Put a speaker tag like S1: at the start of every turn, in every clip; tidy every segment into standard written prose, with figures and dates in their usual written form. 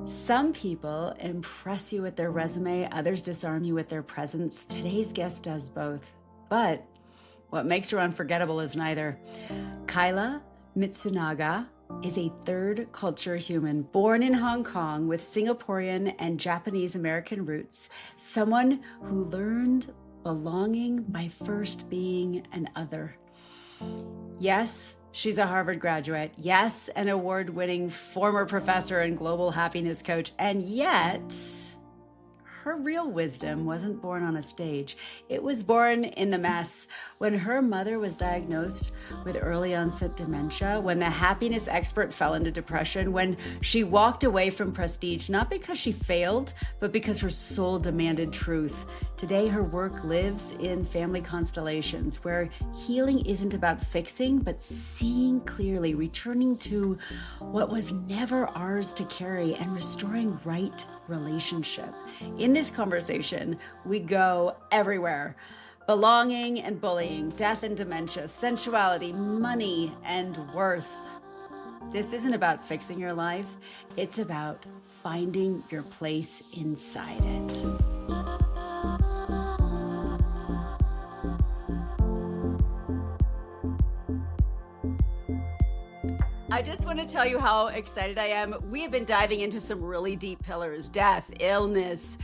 S1: Some people impress you with their resume, others disarm you with their presence. Today's guest does both. But what makes her unforgettable is neither. Kyla Mitsunaga is a third culture human born in Hong Kong with Singaporean and Japanese American roots, someone who learned belonging by first being an other. Yes, she's a Harvard graduate. Yes, an award winning former professor and global happiness coach. And yet, her real wisdom wasn't born on a stage. It was born in the mess. When her mother was diagnosed with early onset dementia, when the happiness expert fell into depression, when she walked away from prestige, not because she failed, but because her soul demanded truth. Today, her work lives in family constellations, where healing isn't about fixing, but seeing clearly, returning to what was never ours to carry, and restoring right relationship. In this conversation, we go everywhere. Belonging and bullying, death and dementia, sensuality, money and worth. This isn't about fixing your life. It's about finding your place inside it. I just want to tell you how excited I am. We have been diving into some really deep pillars: death, illness,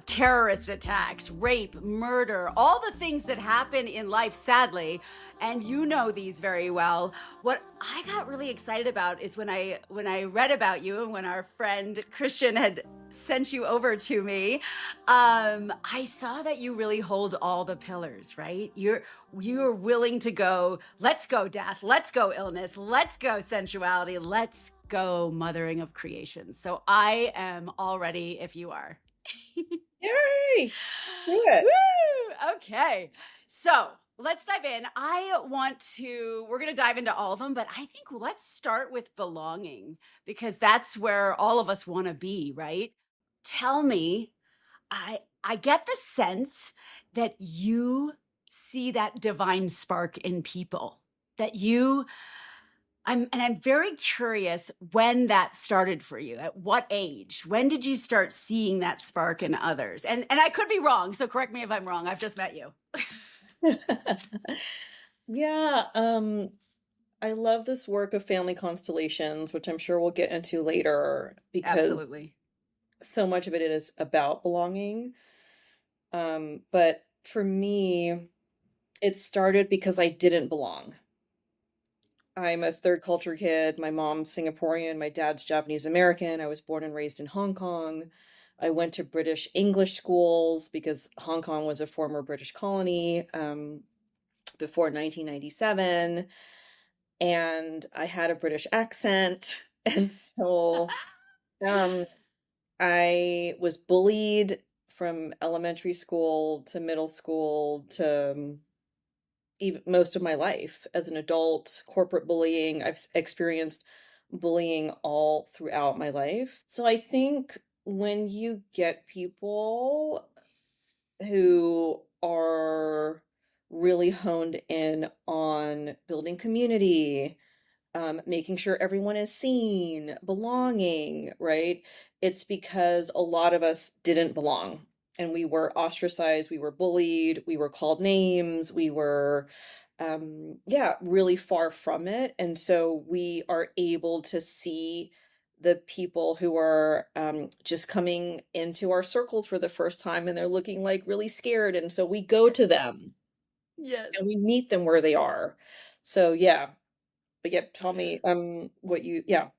S1: terrorist attacks, rape, murder, all the things that happen in life, sadly. And you know these very well. What I got really excited about is when I read about you and when our friend Christian had sent you over to me, I saw that you really hold all the pillars, right? You're willing to go, let's go death, let's go illness, let's go sensuality, let's go mothering of creation. So I am all ready if you are.
S2: Yay! Do it.
S1: Woo! Okay. So let's dive in. We're going to dive into all of them, but I think let's start with belonging because that's where all of us want to be, right? Tell me, I get the sense that you see that divine spark in people, that you I'm very curious when that started for you. At what age? When did you start seeing that spark in others? And I could be wrong, so correct me if I'm wrong. I've just met you.
S2: Yeah, I love this work of family constellations, which I'm sure we'll get into later because
S1: Absolutely.
S2: so much of it is about belonging. But for me, it started because I didn't belong. I'm a third culture kid. My mom's Singaporean, my dad's Japanese American. I was born and raised in Hong Kong. I went to British English schools because Hong Kong was a former British colony before 1997. And I had a British accent. And so um, I was bullied from elementary school to middle school to even most of my life as an adult, corporate bullying. I've experienced bullying all throughout my life. So I think when you get people who are really honed in on building community, making sure everyone is seen, belonging, right? It's because a lot of us didn't belong and we were ostracized, we were bullied, we were called names, we were, yeah, really far from it. And so we are able to see the people who are just coming into our circles for the first time and they're looking like really scared. And so we go to them and
S1: Yes.
S2: we meet them where they are. So yeah, but yep, tell me, what you yeah.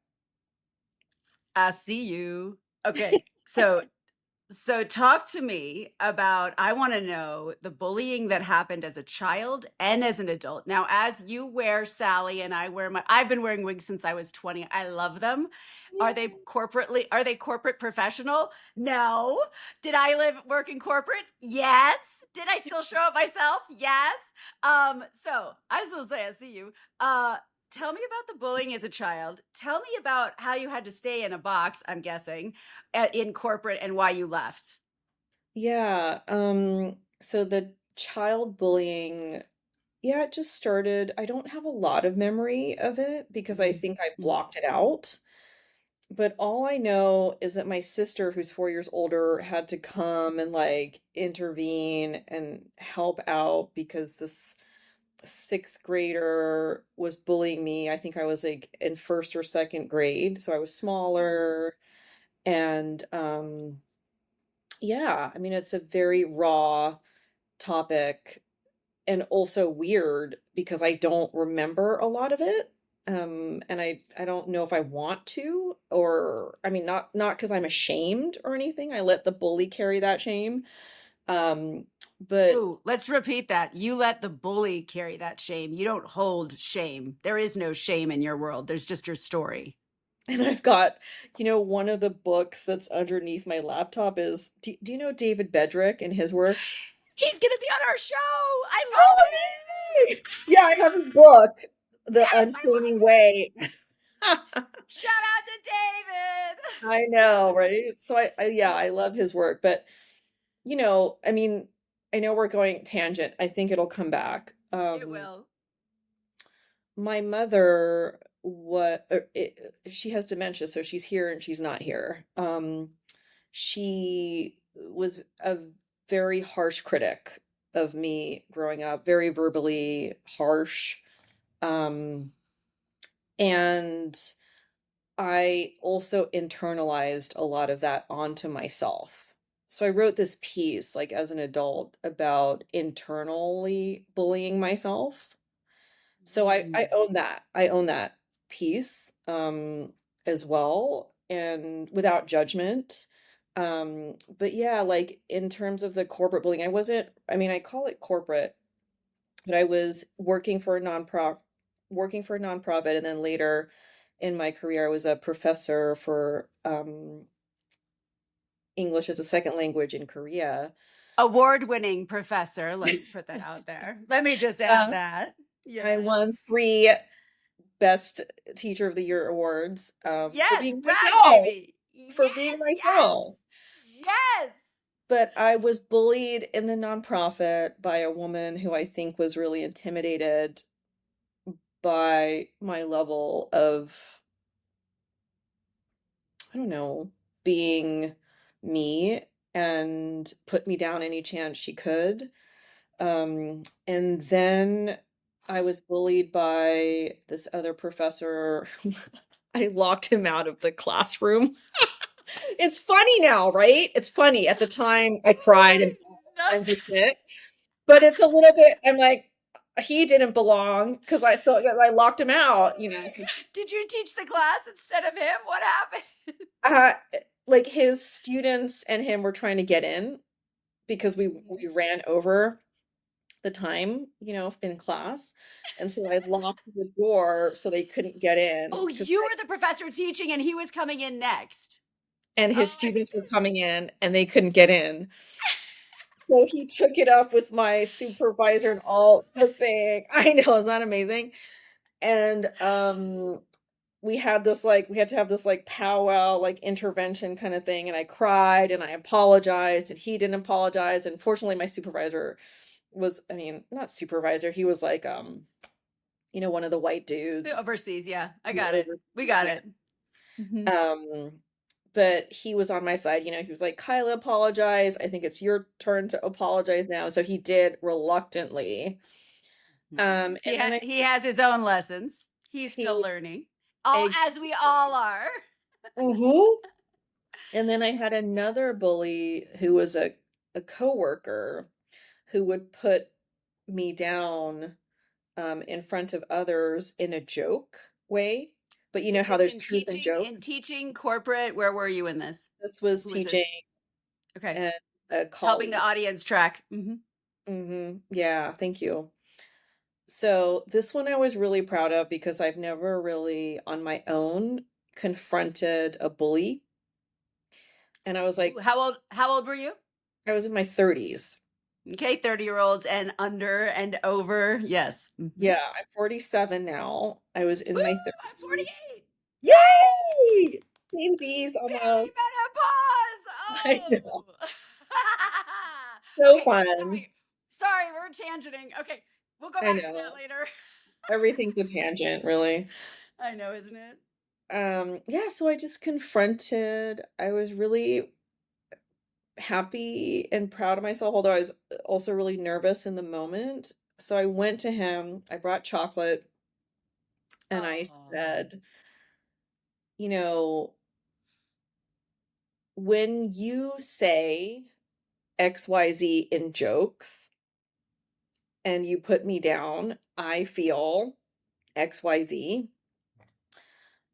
S1: I see you. Okay. So talk to me about, I want to know the bullying that happened as a child and as an adult. Now, as you wear Sally and I've been wearing wigs since I was 20. I love them. Are they corporate professional? No. Did I work in corporate? Yes. Did I still show up myself? Yes. So I just will say, I see you. Tell me about the bullying as a child. Tell me about how you had to stay in a box, I'm guessing, in corporate and why you left.
S2: Yeah, so the child bullying, yeah, it just started I don't have a lot of memory of it because I
S1: Mhm,
S2: think I
S1: mhm.
S2: blocked it out. But all I know is that my sister, who's 4 years older, had to come and like intervene and help out because this sixth grader was bullying me. I think I was like in first or second grade, so I was smaller. And yeah, I mean, it's a very raw topic and also weird because I don't remember a lot of it. And I don't know if I want to, or I mean, not because I'm ashamed or anything. I let the bully carry that shame. Um, but
S1: Ooh, let's repeat that. You let the bully carry that shame. You don't hold shame. There is no shame in your world. There's just your story.
S2: and I've got, one of the books that's underneath my laptop is, do you know David Bedrick and his work?
S1: He's going to be on our show. I love
S2: Oh,
S1: it.
S2: yay! Yeah, I have his book, The
S1: Yes, I love
S2: Unshaming
S1: it.
S2: Way.
S1: Shout out to David.
S2: I know, right? So yeah, I love his work, but I mean, I know we're going tangent. I think it'll come back.
S1: It will.
S2: My mother, she has dementia, so she's here and she's not here. She was a very harsh critic of me growing up, very verbally harsh. Um, and I also internalized a lot of that onto myself. So I wrote this piece, like as an adult, about internally bullying myself. So I
S1: Mm.
S2: own that. I own that piece as well, and without judgment. But yeah, like in terms of the corporate bullying, I mean, I call it corporate, but I was working for a nonprofit, and then later in my career, I was a professor for English as a second language in Korea.
S1: Award-winning professor. Let's put that out there. Let me just add
S2: Yes.
S1: that.
S2: I won
S1: Yes.
S2: 3 Best Teacher of the Year awards for
S1: Yes.
S2: being
S1: Brag,
S2: myself,
S1: baby.
S2: for being
S1: Yes. Yes.
S2: myself.
S1: Yes.
S2: But I was bullied in the nonprofit by a woman who I think was really intimidated by my level of, I don't know, being me, and put me down any chance she could. And then I was bullied by this other professor. I locked him out of the classroom. It's funny now, right? It's funny. At the time, I cried and all kinds
S1: That's
S2: of shit. But it's a little bit, I'm like, he didn't belong because I locked him out,
S1: Did you teach the class instead of him? What happened?
S2: Uh, like his students and him were trying to get in because we ran over the time, in class. And so I locked the door so they couldn't get in
S1: Oh, you were the professor teaching and he was coming in next.
S2: and
S1: Oh
S2: his
S1: my
S2: students were
S1: goodness.
S2: coming in and they couldn't get in. So he took it up with my supervisor and all the thing. I know, is that amazing? And we had to have this like powwow, like intervention kind of thing, and I cried and I apologized and he didn't apologize. And fortunately my supervisor was, I mean, not supervisor, he was like one of the white dudes
S1: Overseas, yeah. I
S2: who
S1: got it. We
S2: oversees,
S1: got
S2: yeah.
S1: it. Mhm.
S2: But he was on my side, he was like, Kyla, apologize. I think it's your turn to apologize now. So he did reluctantly. And then
S1: He has his own lessons. He's still
S2: he,
S1: learning. All as we
S2: exactly.
S1: all are.
S2: Mhm. And then I had another bully who was a coworker who would put me down in front of others in a joke way. But you know
S1: Is
S2: how
S1: this
S2: there's truth in
S1: in
S2: jokes?
S1: teaching corporate? Where were you in this?
S2: This was
S1: Who was
S2: teaching
S1: this? Okay.
S2: and a
S1: Helping the
S2: colleague.
S1: audience track.
S2: Yeah, thank you. So this one I was really proud of because I've never really on my own confronted a bully. And I was
S1: Ooh,
S2: like,
S1: how old were you?
S2: I was in my 30s.
S1: Okay, 30-year-olds and under and over. Yes.
S2: Yeah, I'm 47 now. I was
S1: Woo!
S2: in my
S1: I'm
S2: 30s.
S1: 48. Yay!
S2: Yay! Samesies almost.
S1: Perimenopause.
S2: I
S1: Oh.
S2: know. So
S1: Okay,
S2: fun.
S1: sorry, we're tangenting. Okay, we'll go
S2: I
S1: back to that
S2: know.
S1: later.
S2: Everything's a tangent, really.
S1: I know, isn't it?
S2: Yeah, so I just confronted. I was really happy and proud of myself, although I was also really nervous in the moment. So I went to him, I brought chocolate, and I
S1: Oh.
S2: said, you know, when you say XYZ in jokes and you put me down, I feel XYZ.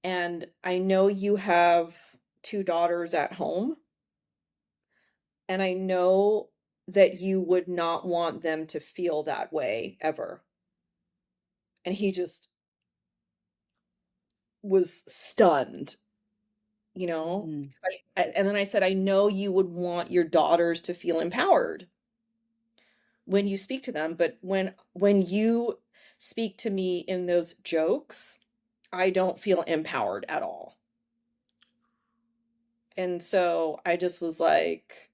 S2: And I know you have two daughters at home, and I know that you would not want them to feel that way ever. And he just was stunned, you know?
S1: Mm.
S2: And then I said, I know you would want your daughters to feel empowered when you speak to them, but when you speak to me in those jokes, I don't feel empowered at all. And so I just was like,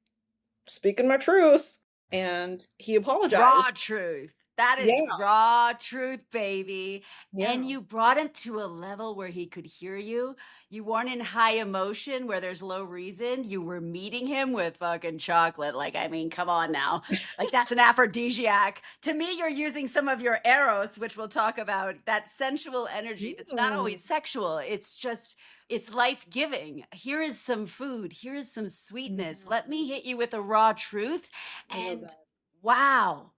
S2: speaking my truth. And he
S1: Raw
S2: apologized.
S1: truth. That is
S2: Yeah,
S1: raw truth, baby. And
S2: yeah.
S1: you brought him to a level where he could hear you. You weren't in high emotion where there's low reason. You were meeting him with fucking chocolate. Like, I mean, come on now. Like, that's an aphrodisiac. To me, you're using some of your eros, which we'll talk about, that sensual energy that's not
S2: Mm,
S1: always sexual. It's just, it's life giving. Here is some food. Here is some sweetness. Let
S2: mhm.
S1: me hit you with a raw truth.
S2: I love
S1: And
S2: that.
S1: wow.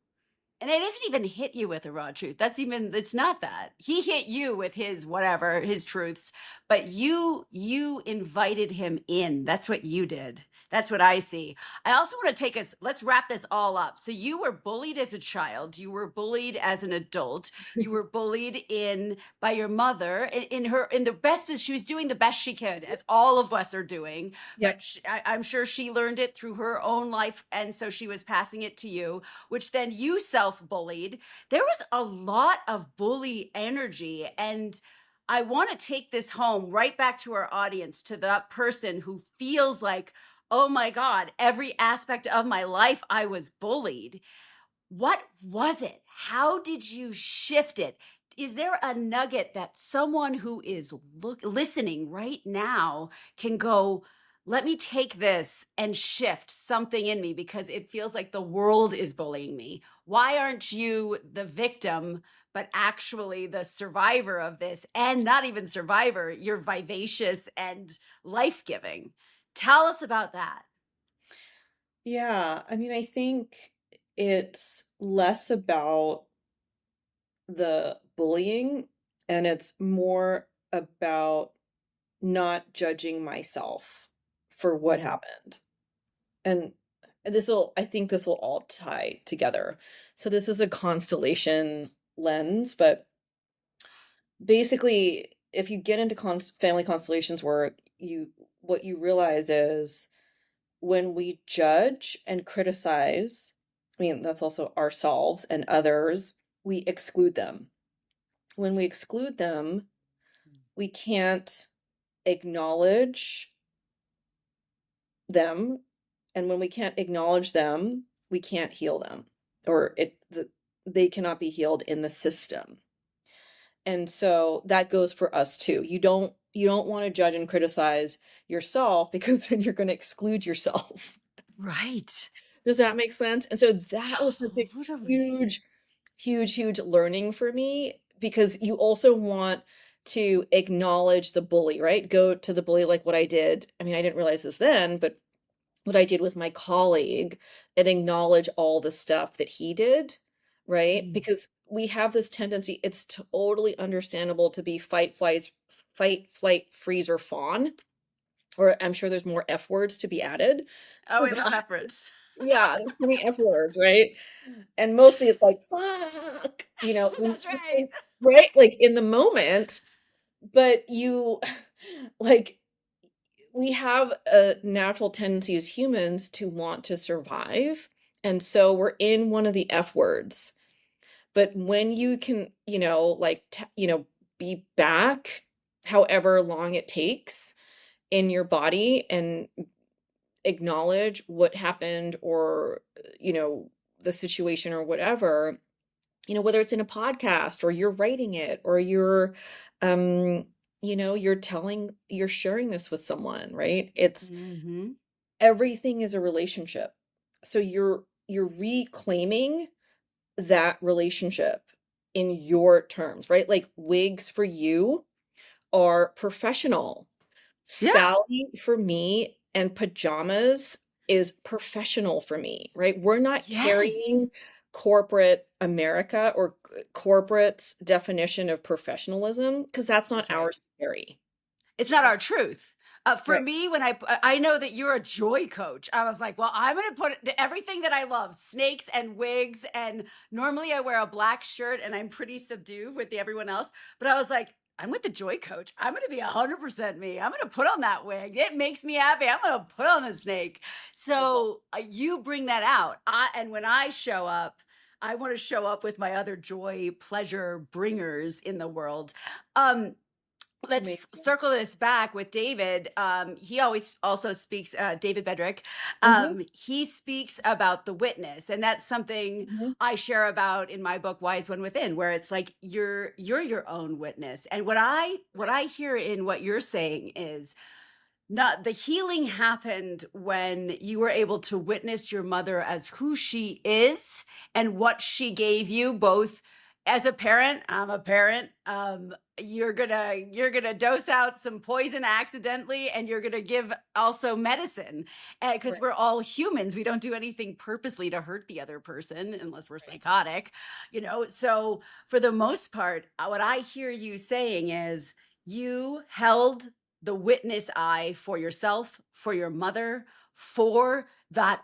S1: And it doesn't even hit you with a raw truth. That's even it's not that. He hit you with his whatever, his truths, but you invited him in. That's what you did. That's what I see. I also want to take us let's wrap this all up. So you were bullied as a child, you were bullied as an adult, you were bullied in by your mother in her in the best as she was doing the best she could as all of us are doing,
S2: Yep.
S1: but I'm sure she learned it through her own life and so she was passing it to you which then you self bullied. There was a lot of bully energy. And I want to take this home right back to our audience, to that person who feels like, oh my God, every aspect of my life I was bullied. What was it? How did you shift it? Is there a nugget that someone who is listening right now can go, let me take this and shift something in me because it feels like the world is bullying me? Why aren't you the victim, but actually the survivor of this? And not even survivor, you're vivacious and life giving. Tell us about that.
S2: Yeah, I mean, I think it's less about the bullying and it's more about not judging myself for what
S1: Mm,
S2: happened. And I think this will all tie together. So this is a constellation lens, but basically, if you get into family constellations work, what you realize is when we judge and criticize, I mean, that's also ourselves and others, we exclude them. When we exclude them, we can't acknowledge them. And when we can't acknowledge them, we can't heal them, or they cannot be healed in the system. And so that goes for us too. You don't want to judge and criticize yourself because then you're going to exclude yourself.
S1: right.
S2: Does that make sense? And so that was such a
S1: Totally.
S2: huge, huge, huge learning for me because you also want to acknowledge the bully, right? Go to the bully like what I did. I mean, I didn't realize this then, but what I did with my colleague and acknowledge all the stuff that he did, right?
S1: Mm.
S2: Because we have this tendency, it's totally understandable to be fight, flight, freeze, or fawn. Or I'm sure there's more F words to be added
S1: Oh,
S2: for
S1: we love
S2: that.
S1: efforts.
S2: Yeah, there's so many F words, right? And mostly it's like, fuck,
S1: That's right.
S2: right? Like in the moment, but like, we have a natural tendency as humans to want to survive. And so we're in one of the F words. But when you can, like, be back however long it takes in your body and acknowledge what happened or, the situation or whatever, whether it's in a podcast or you're writing it or you're, um, you're sharing this with someone, right? It's
S1: Mm-hmm.
S2: everything is a relationship. So you're reclaiming that relationship in your terms, right? Like wigs for you are professional.
S1: Yeah.
S2: Sally for me and pajamas is professional for me, right? We're not
S1: Yes.
S2: carrying corporate America or corporate's definition of professionalism because that's not
S1: That's right.
S2: ours to carry.
S1: It's not our truth. For
S2: Right.
S1: me, when I know that you're a joy coach, I was like, well, I'm going to put everything that I love, snakes and wigs, and normally I wear a black shirt and I'm pretty subdued with everyone else, but I was like, I'm with the joy coach. I'm going to be 100% me. I'm going to put on that wig. It makes me happy. I'm going to put on a snake. So you bring that out. And when I show up, I want to show up with my other joy, pleasure bringers in the world. Um, let's
S2: Amazing.
S1: circle this back with David. He always also speaks, David Bedrick.
S2: Mhm,
S1: He speaks about the witness, and that's something
S2: mhm.
S1: I share about in my book, Wise One Within, where it's like you're your own witness. And what I hear in what you're saying is not the healing happened when you were able to witness your mother as who she is and what she gave you both as a parent. I'm a parent. You're gonna dose out some poison accidentally, and you're gonna give also medicine because
S2: Right,
S1: we're all humans. We don't do anything purposely to hurt the other person unless we're
S2: right.
S1: psychotic, so for the most part, what I hear you saying is you held the witness eye for yourself, for your mother, for that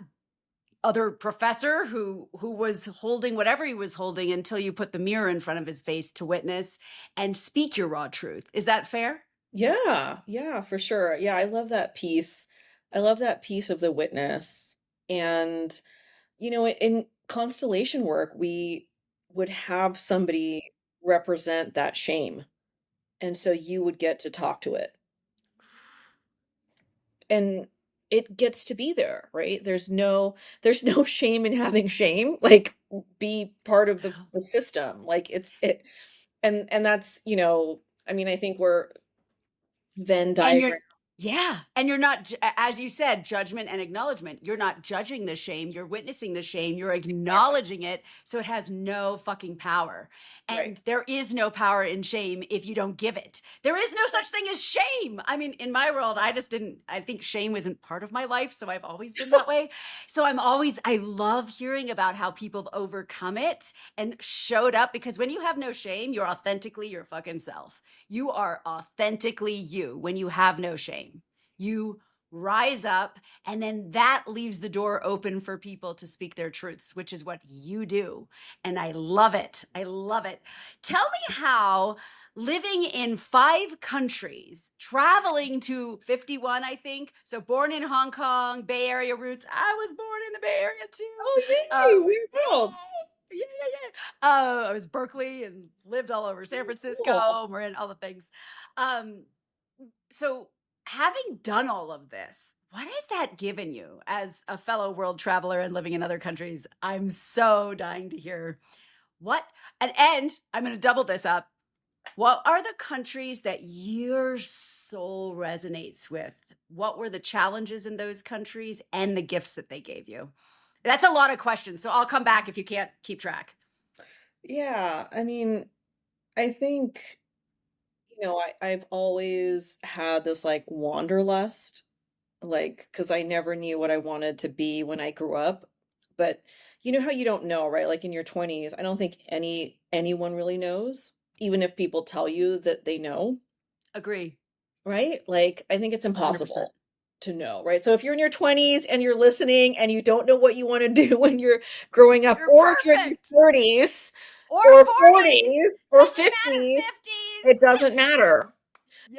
S1: other professor who was holding whatever he was holding until you put the mirror in front of his face to witness and speak your raw truth. Is that fair?
S2: Yeah, yeah, for sure. Yeah, I love that piece. I love that piece of the witness. And, in constellation work, we would have somebody represent that shame. And so you would get to talk to it. And it gets to be there, right? There's no shame in having shame. Like be part of the system. Like and that's, I mean, I think we're Venn
S1: And you're
S2: diagram.
S1: yeah, and you're not as you said, judgment and acknowledgement. You're not judging the shame, you're witnessing the shame, you're
S2: Exactly.
S1: acknowledging it, so it has no fucking power.
S2: Right.
S1: And there is no power in shame if you don't give it. There is no such thing as shame. I mean, in my world, I think shame wasn't part of my life, so I've always been that way. So I love hearing about how people have overcome it and showed up because when you have no shame, you're authentically your fucking self. You are authentically you when you have no shame. You rise up, and then that leaves the door open for people to speak their truths, which is what you do. And I love it. I love it. Tell me how living in 5 countries, traveling to 51, I think. So born in Hong Kong, Bay Area roots. I was born in the Bay Area too.
S2: Oh, yay! Weird.
S1: Yeah, yeah, yeah. I was Berkeley and lived all over San
S2: Cool.
S1: Francisco, Marin, all the things. Um, so having done all of this, what has that given you as a fellow world traveler and living in other countries? I'm so dying to hear what, and I'm going to double this up. What are the countries that your soul resonates with? What were the challenges in those countries and the gifts that they gave you? That's a lot of questions. So I'll come back if you can't keep track.
S2: Yeah, I mean, I think, I've always had this like wanderlust, like, because I never knew what I wanted to be when I grew up. But you know how you don't know, right? Like in your 20s, I don't think anyone really knows, even if people tell you that they know,
S1: Agree.
S2: right? Like, I think it's
S1: 100%.
S2: impossible to know, right? So if you're in your 20s and you're listening and you don't know what you want to do when you're growing up,
S1: You're
S2: or if you're in your
S1: perfect.
S2: 30s
S1: Or
S2: or
S1: 40s.
S2: 40s or
S1: Doesn't matter.
S2: 50s,
S1: 50s.
S2: it doesn't matter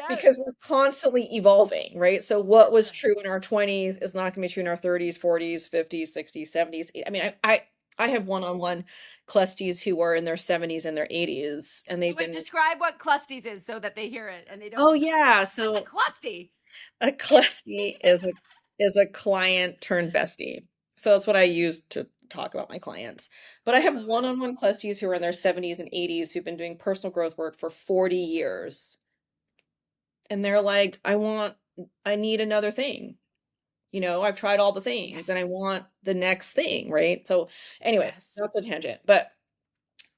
S2: because
S1: Yes.
S2: we're constantly evolving, right? So what
S1: That's
S2: was
S1: right.
S2: true in our 20s is not going to be true in our 30s, 40s, 50s, 60s, 70s. I mean, I have one-on-one clusties who are in their 70s and their 80s, and they've
S1: Wait,
S2: been,
S1: describe what clusties is so that they hear it and they don't
S2: oh
S1: be like,
S2: yeah,
S1: what's a
S2: so
S1: clusty?
S2: a clusty is a client turned bestie. So that's what I use to talk about my clients. But I
S1: I
S2: have
S1: love it.
S2: one-on-one clusties who are in their 70s and 80s who've been doing personal growth work for 40 years. and they're like, I need another thing. I've tried all the things and I
S1: Yes.
S2: want the next thing, right? So anyway,
S1: Yes.
S2: that's a tangent. But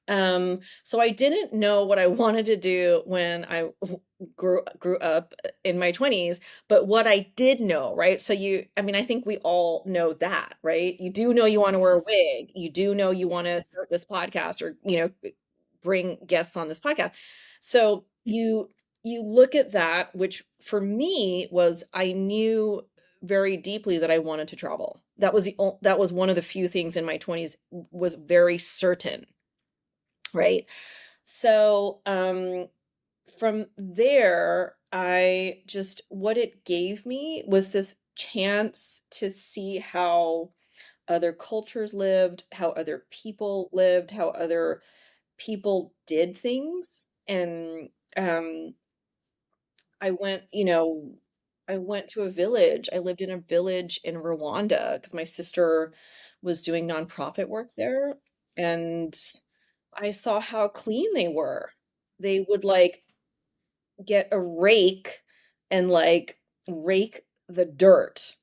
S2: so I didn't know what I wanted to do when I grew up in my 20s, but what I did know, right? So I mean, I think we all know that, right? You do know you want to wear a
S1: Yes.
S2: wig. You do know you want to
S1: Yes.
S2: start this podcast or, bring guests on this podcast. So you look at that, which for me was I knew very deeply that I wanted to travel. That was one of the few things in my 20s was very certain, right? So, from there, what it gave me was this chance to see how other cultures lived, how other people lived, how other people did things. And um, I went, I went to a village. I lived in a village in Rwanda because my sister was doing nonprofit work there. And I saw how clean they were. They would, like, get a rake and, like, rake the dirt,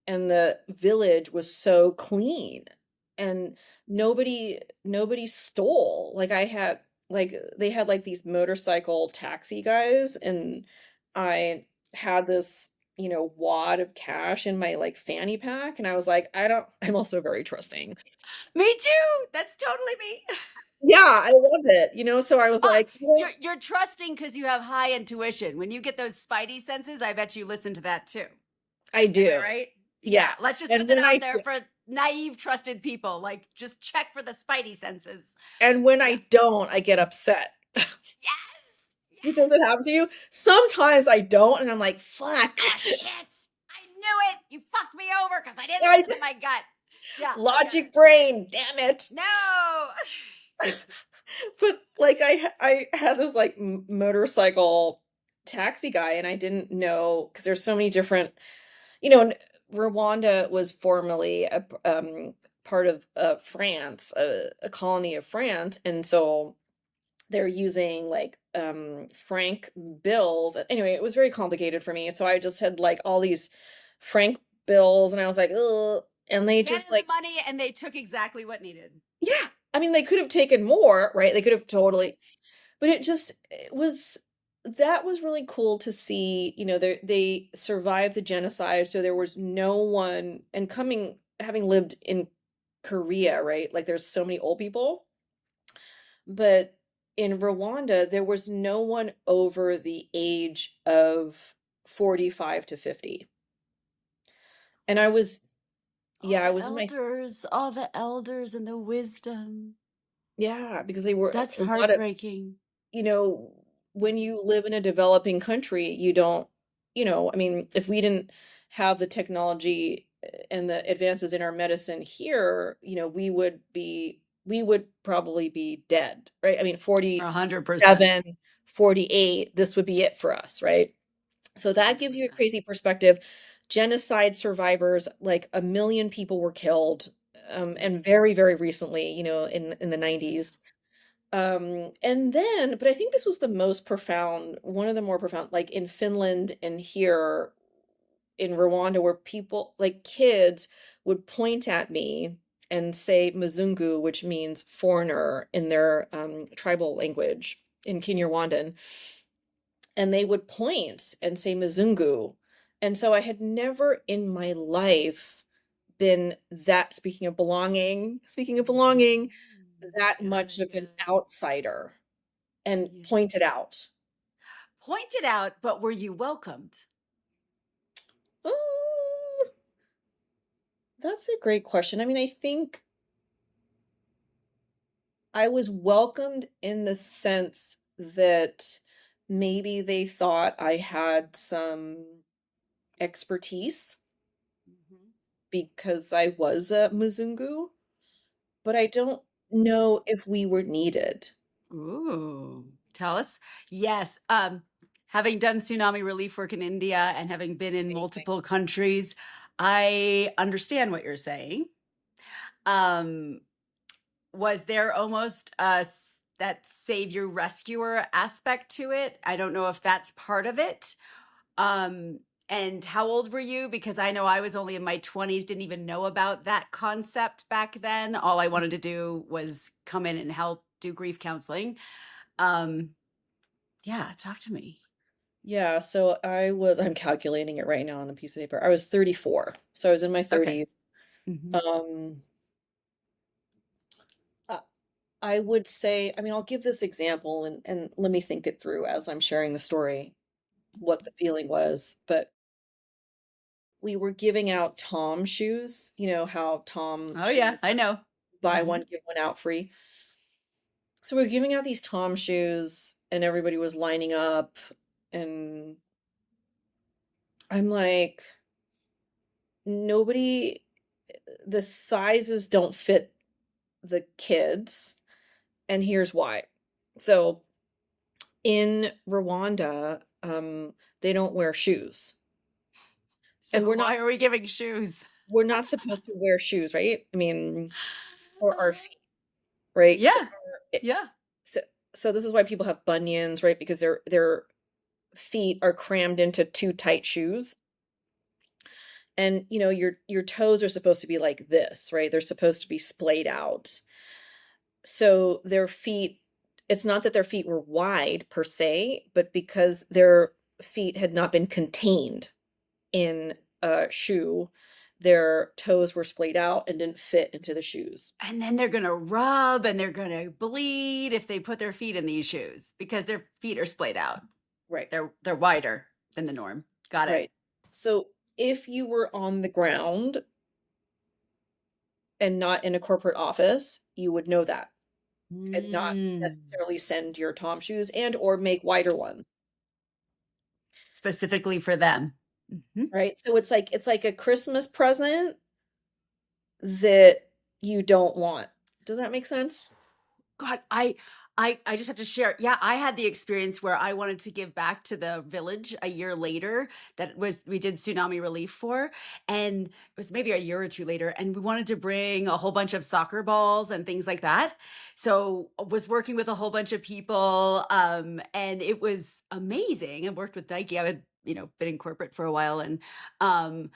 S2: and the village was so clean, and nobody stole. Like, they had, like, these motorcycle taxi guys, and I had this, wad of cash in my, like, fanny pack, and I was like, "I don't." I'm also very trusting.
S1: Me too. That's totally me.
S2: Yeah, I love it, so I was
S1: Ah,
S2: like, "Well."
S1: you're trusting because you have high intuition. When you get those spidey senses, I bet you listen to that too.
S2: I
S1: Am I
S2: do.
S1: right?
S2: Yeah,
S1: Yeah. Let's just put
S2: and
S1: that
S2: when
S1: out
S2: I
S1: there for naive, trusted people. Like, just check for the spidey senses.
S2: and when
S1: Yeah.
S2: I don't, I get upset.
S1: Yes.
S2: Does it
S1: Yes.
S2: happen to you? Sometimes I don't, and I'm like, "Fuck."
S1: Oh shit! I knew it. You fucked me over because I didn't
S2: I
S1: listen to my gut. Yeah, I get
S2: logic
S1: it.
S2: brain, damn it.
S1: No.
S2: But, like, I had this, like, motorcycle taxi guy, and I didn't know because there's so many different, n Rwanda was formerly part of, France, a colony of France, and so they're using, like, franc bills. Anyway, it was very complicated for me, so I just had, like, all these franc bills, and I was like, "Ugh," and they
S1: You
S2: just,
S1: handed the
S2: like,
S1: money, and they took exactly what needed.
S2: yeah, I mean, they could have taken more, right? They could have totally, but it was that was really cool to see, they survived the genocide, so there was no one, and having lived in Korea, right? Like, there's so many old people. But in Rwanda, there was no one over the age of 45 to 50. And I was in my,
S1: All the elders and the wisdom.
S2: yeah, because they were
S1: That's
S2: a lot of,
S1: heartbreaking.
S2: you know, when you live in a developing country, you don't, I mean, if we didn't have the technology and the advances in our medicine here, we would probably be dead, right? I mean,
S1: 100%.
S2: 47, 48, this would be it for us, right? So that gives you a
S1: 100%.
S2: crazy perspective. Genocide survivors, like 1 million people were killed, and very, very recently, in the
S1: Yeah.
S2: 90s. And then, but I think this was the most profound, one of the more profound, like in Finland and here in Rwanda, where people, like kids, would point at me and say Mzungu, which means foreigner in their tribal language in Kinyarwandan, and they would point and say Mzungu. And so I had never in my life been that, speaking of belonging, that much
S1: Good,
S2: of an
S1: good.
S2: outsider and
S1: Yes.
S2: pointed out.
S1: Pointed out, but were you welcomed?
S2: Oh, that's a great question. I mean, I think I was welcomed in the sense that maybe they thought I had some expertise
S1: Mhm.
S2: because I was a Mzungu, but I don't know if we were needed.
S1: Ooh, tell us. Yes, having done tsunami relief work in India and having been in
S2: Amazing.
S1: multiple countries, I understand what you're saying. Um, was there almost that savior rescuer aspect to it. I don't know if that's part of it. Um, and how old were you? Because I know I was only in my 20s, didn't even know about that concept back then. All I wanted to do was come in and help do grief counseling. Um, yeah, talk to me.
S2: Yeah, so I'm calculating it right now on a piece of paper. I was 34. So I was in my
S1: Okay.
S2: 30s.
S1: Hmm.
S2: Um, I I would say, I mean, I'll give this example and let me think it through as I'm sharing the story, what the feeling was. But we were giving out Tom shoes, you know how Tom
S1: Oh yeah,
S2: shoes
S1: I know.
S2: buy
S1: Hmm.
S2: one, give one out free. So we are giving out these Tom shoes and everybody was lining up and I'm like, nobody, the sizes don't fit the kids, and here's why. So in Rwanda, they don't wear shoes,
S1: So
S2: and
S1: why are we giving shoes?
S2: we're not supposed to wear shoes, right? I mean, or our feet, right?
S1: Yeah,
S2: It-
S1: yeah.
S2: So so this is why people have bunions, right? Because their feet are crammed into too tight shoes. And you know, your toes are supposed to be like this, right? They're supposed to be splayed out. So their feet, it's not that their feet were wide per se, but because their feet had not been contained in a shoe, their toes were splayed out and didn't fit into the shoes.
S1: And then they're going to rub and they're going to bleed if they put their feet in these shoes because their feet are splayed out.
S2: Right.
S1: They're wider than the norm. Got it.
S2: Right. So if you were on the ground and not in a corporate office, you would know that and not
S1: Mm.
S2: necessarily send your Tom shoes and or make wider ones.
S1: Specifically for them. Mhm.
S2: Right? So it's like a Christmas present that you don't want. Does that make sense?
S1: God, I just have to share. Yeah, I had the experience where I wanted to give back to the village a year later that was we did tsunami relief for, and it was maybe a year or two later, and we wanted to bring a whole bunch of soccer balls and things like that. So was working with a whole bunch of people, and it was amazing. I worked with Nike. I had, been in corporate for a while, um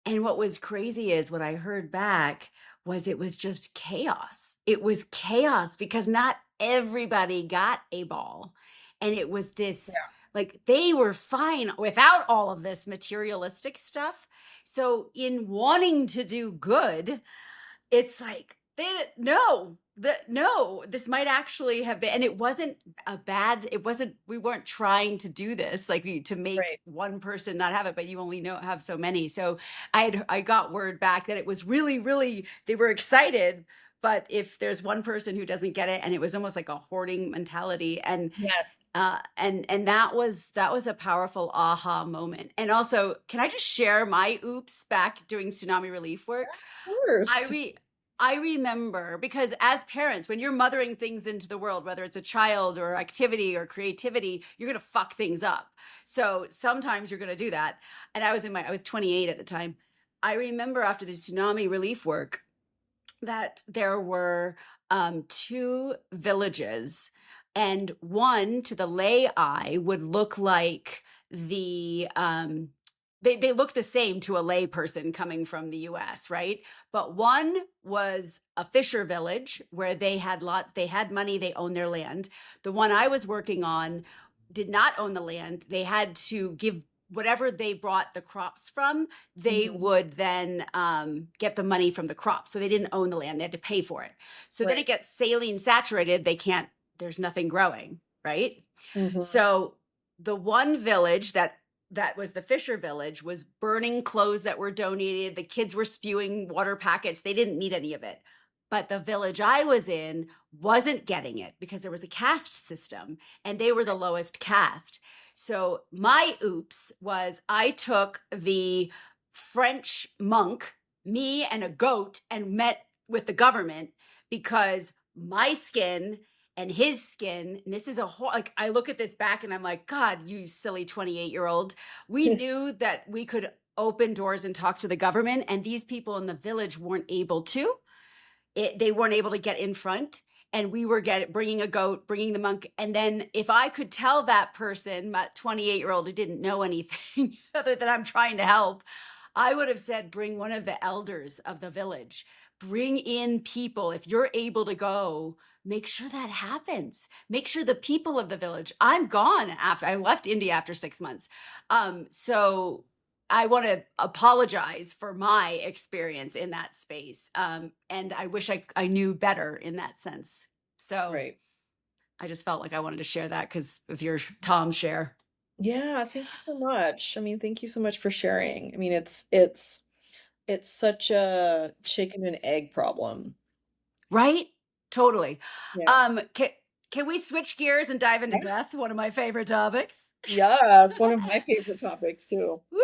S1: and what was crazy is what I heard back was it was just chaos. It was chaos because not everybody got a ball. And it was this
S2: Yeah.
S1: like they were fine without all of this materialistic stuff. So, in wanting to do good, it's like they no, this might actually have been, and it wasn't it wasn't, we weren't trying to do this like to make
S2: Right.
S1: one person not have it, but you only have so many. So I got word back that it was really, really, they were excited, but if there's one person who doesn't get it, and it was almost like a hoarding mentality,
S2: Yes.
S1: and that was a powerful aha moment. And also, can I just share my oops back doing tsunami relief work?
S2: Of
S1: I
S2: course.
S1: re I remember because as parents, when you're mothering things into the world, whether it's a child or activity or creativity, you're gonna fuck things up. So sometimes you're gonna do that. And I was 28 at the time. I remember after the tsunami relief work that there were two villages, and one to the lay eye would look like they look the same to a lay person coming from the US, right? But one was a fisher village where they had money, they owned their land. The one I was working on did not own the land. They had to give whatever they brought the crops from, they
S2: Mhm.
S1: would then get the money from the crops. So they didn't own the land, they had to pay for it. So then
S2: Right.
S1: it gets saline saturated, there's nothing growing, right?
S2: Mhm.
S1: So the one village that was the Fisher village was burning clothes that were donated. The kids were spewing water packets. They didn't need any of it. But the village I was in wasn't getting it because there was a caste system and they were the lowest caste. So my oops was I took the French monk, me and a goat, and met with the government because my skin and his skin, and this is a whole, like, I look at this back and I'm like, God, you silly 28-year-old. We knew that we could open doors and talk to the government, and these people in the village weren't able to. They weren't able to get in front. and we were bringing a goat, bringing the monk. And then if I could tell that person, my 28-year-old who didn't know anything other than I'm trying to help, I would have said, bring one of the elders of the village, bring in people. If you're able to go, make sure that happens. Make sure the people of the village, I'm gone after I left India after 6 months. So I want to apologize for my experience in that space. And I wish I knew better in that sense. So
S2: Right.
S1: I just felt like I wanted to share that because of your Tom share.
S2: Yeah, thank you so much. I mean, thank you so much for sharing. I mean, it's such a chicken and egg problem.
S1: Right? Totally.
S2: Yeah.
S1: Can we switch gears and dive into
S2: Yeah.
S1: death? One of my favorite topics.
S2: Yeah, it's one of my favorite topics too.
S1: Woo!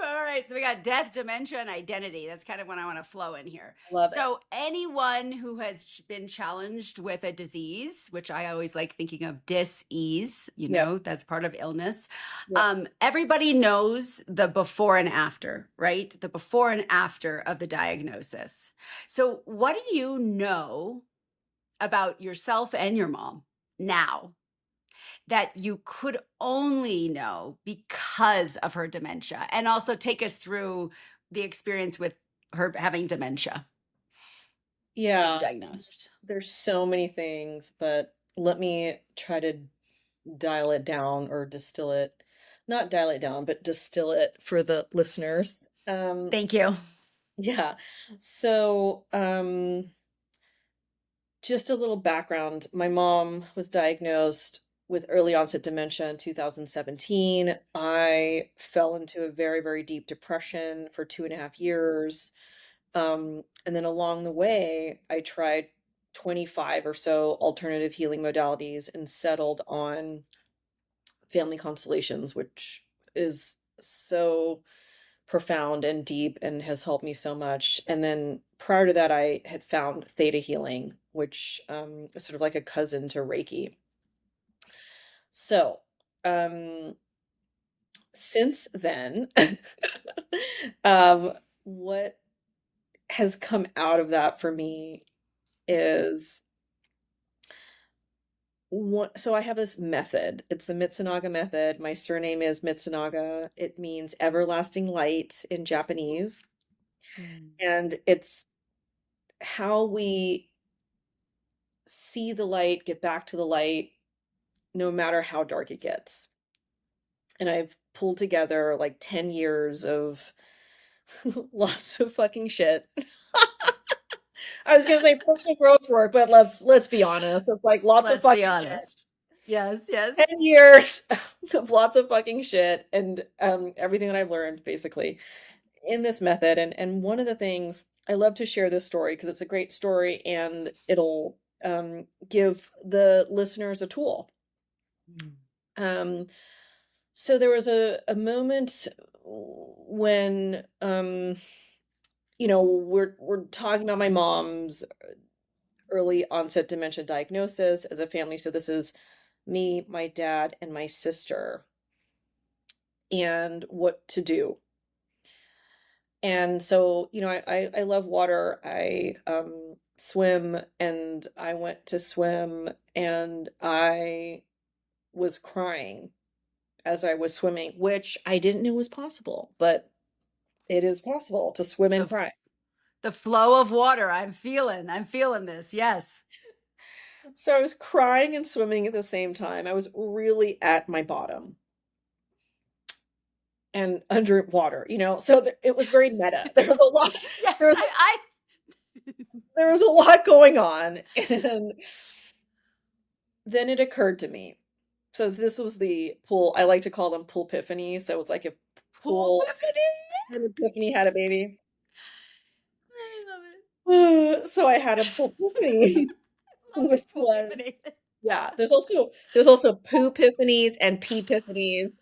S1: All right. So we got death, dementia, and identity. That's kind of what I want to flow in here.
S2: Love it.
S1: So anyone who has been challenged with a disease, which I always like thinking of dis-ease,
S2: Yep.
S1: that's part of illness.
S2: Yep.
S1: Everybody knows the before and after, right? The before and after of the diagnosis. So what do you know about yourself and your mom now that you could only know because of her dementia? And also take us through the experience with her having dementia being
S2: Yeah,
S1: diagnosed.
S2: there's so many things, but let me try to dial it down or distill it. Not dial it down, but distill it for the listeners.
S1: Thank you.
S2: Yeah. So, just a little background. My mom was diagnosed with early onset dementia in 2017. I fell into a very, very deep depression for 2.5 years. And then along the way, I tried 25 or so alternative healing modalities and settled on family constellations, which is so profound and deep and has helped me so much. And then prior to that, I had found theta healing, which is sort of like a cousin to Reiki. So, um, since then, what has come out of that for me is so I have this method. It's the Mitsunaga method. My surname is Mitsunaga. It means everlasting light in Japanese.
S1: Mm.
S2: And it's how we see the light, get back to the light, no matter how dark it gets. And I've pulled together like 10 years of lots of fucking shit. I was gonna say personal growth work, but let's be honest. It's like lots of
S1: Let's be
S2: fucking
S1: honest.
S2: shit.
S1: Yes, yes.
S2: 10 years of lots of fucking shit and everything that I've learned basically in this method. And one of the things I love to share this story because it's a great story and it'll give the listeners a tool.
S1: Mm.
S2: Um, so there was a moment when we're talking about my mom's early onset dementia diagnosis as a family. So this is me, my dad, and my sister, and what to do. And so, I love water. I swim, and I went to swim, and I was crying as I was swimming, which I didn't know was possible, but it is possible to swim and
S1: The
S2: cry.
S1: the flow of water. I'm feeling this. Yes.
S2: So I was crying and swimming at the same time. I was really at my bottom and underwater, so it was very meta. There was a lot,
S1: Yes,
S2: there was, there was a lot going on. And then it occurred to me. So this was the pool. I like to call them pool epiphany. So it's like if
S1: pool
S2: pool
S1: epiphany.
S2: and epiphany had a baby.
S1: I love it.
S2: So I had a pool epiphany,
S1: Love
S2: which
S1: it. Pool
S2: was,
S1: epiphany.
S2: yeah, there's also poo epiphanies and pee epiphanies,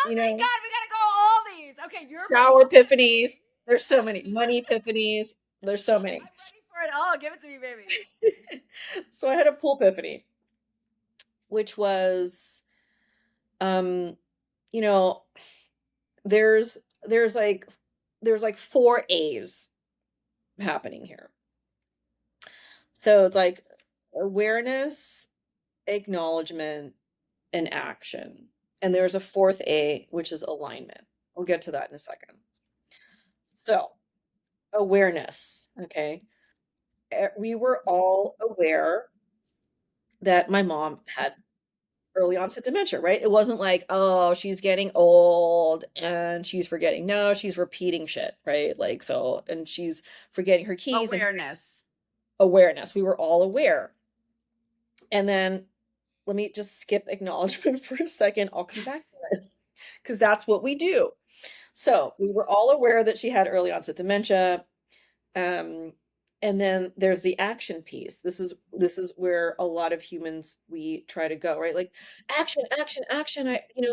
S1: Oh
S2: you
S1: my
S2: know,
S1: God, we gotta go all these. Okay, your
S2: shower
S1: pool
S2: epiphanies.
S1: epiphany.
S2: There's so many money epiphanies. There's so many.
S1: I'm ready for it all. Give it to me, baby.
S2: So I had a pool epiphany, which was, um, you know, there's there's like there's like four A's happening here. So it's like awareness, acknowledgement, and action. And there's a fourth A, which is alignment. We'll get to that in a second. So, awareness, okay? We were all aware that my mom had early onset dementia, right? It wasn't like, oh, she's getting old and she's forgetting. No, she's repeating shit, right? Like, so, and she's forgetting her keys and
S1: Awareness.
S2: awareness. We were all aware. And then let me just skip acknowledgement for a second. I'll come back to it because that's what we do. So we were all aware that she had early onset dementia. Um, and then there's the action piece. This is where a lot of humans we try to go, right? Like action, action, action.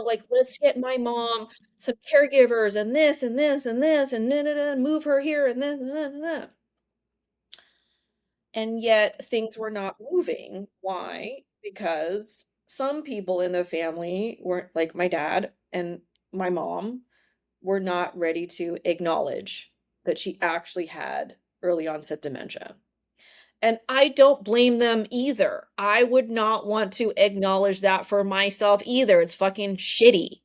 S2: Like let's get my mom some caregivers and this and this and this and move her here and then. And yet things were not moving. Why? Because some people in the family weren't like my dad and my mom were not ready to acknowledge that she actually had early onset dementia. And I don't blame them either. I would not want to acknowledge that for myself either. It's fucking shitty.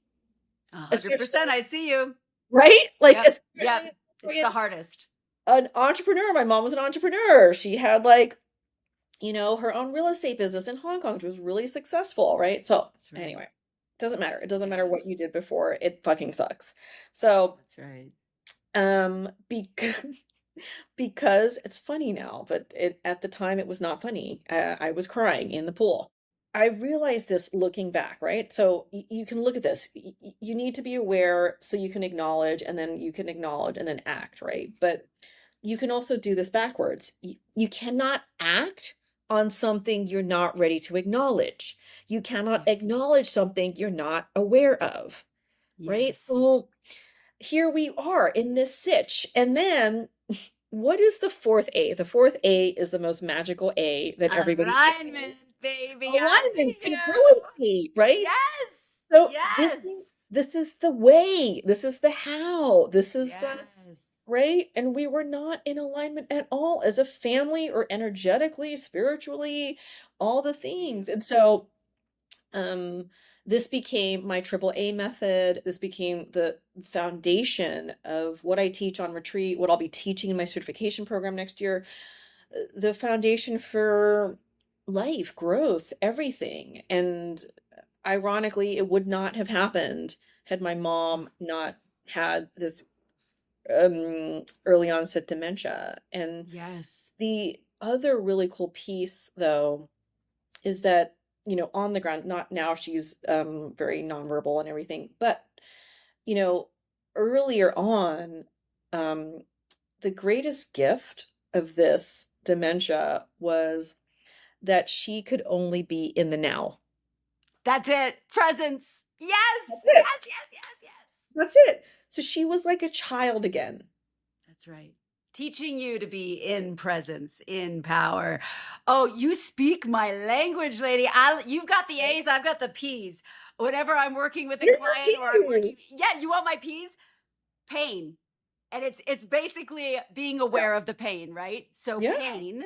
S1: 100%. I see you.
S2: Right? Like,
S1: Yep.
S2: especially
S1: It's the hardest.
S2: an entrepreneur. My mom was an entrepreneur. She had like, her own real estate business in Hong Kong, which was really successful, right? So
S1: Right.
S2: anyway, doesn't matter. It doesn't matter what you did before. It fucking sucks. So
S1: that's right.
S2: Because it's funny now, but at the time it was not funny. I was crying in the pool. I realized this looking back, right? So you can look at this. You need to be aware so you can acknowledge, and then you can acknowledge and then act, right? But you can also do this backwards. You cannot act on something you're not ready to acknowledge. You cannot acknowledge something you're not aware of, right?
S1: Yes.
S2: So here we are in this sitch. And then what is the fourth A? The fourth A is the most magical A that everybody
S1: Alignment, baby.
S2: alignment, congruency, right?
S1: Yes.
S2: So
S1: Yes.
S2: this is the way, this is the how, this is the
S1: Yes.
S2: right. And we were not in alignment at all as a family or energetically, spiritually, all the things. And so this became my triple A method. This became the foundation of what I teach on retreat, what I'll be teaching in my certification program next year, the foundation for life, growth, everything. And ironically, it would not have happened had my mom not had this early onset dementia. And
S1: yes,
S2: the other really cool piece, though, is that on the ground, not now, she's very nonverbal and everything, but earlier on, the greatest gift of this dementia was that she could only be in the now.
S1: that's it. Presence. Yes.
S2: That's it.
S1: Yes.
S2: That's it. So she was like a child again.
S1: That's right. Teaching you to be in presence, in power. Oh, you speak my language, lady. You've got the A's, I've got the P's. Whenever I'm working with a client or I'm working, you want my P's? Pain. And it's basically being aware of the pain, right? So pain.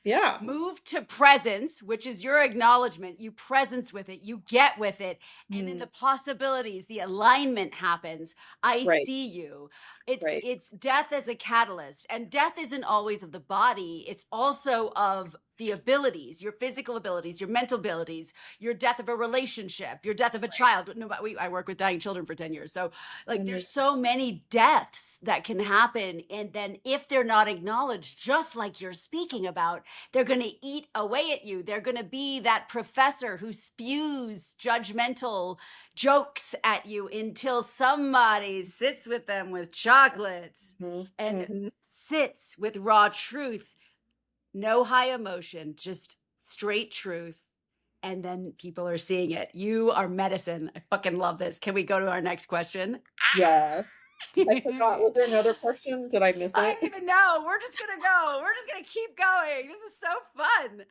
S2: Yeah.
S1: Move to presence, which is your acknowledgement, you presence with it, you get with it, and then the possibilities, the alignment happens. I see you. It's death as a catalyst, and death isn't always of the body. It's also of the abilities, your physical abilities, your mental abilities, your death of a relationship, your death of a child. No, I work with dying children for 10 years. So like there's so many deaths that can happen. And then if they're not acknowledged, just like you're speaking about, they're going to eat away at you. They're going to be that professor who spews judgmental jokes at you until somebody sits with them with chocolate and sits with raw truth. No high emotion, just straight truth. And then people are seeing it. You are medicine. I fucking love this. Can we go to our next question?
S2: Yes. I forgot. Was there another question? Did I miss it?
S1: I don't even know. We're just going to go. We're just going to keep going. This is so fun.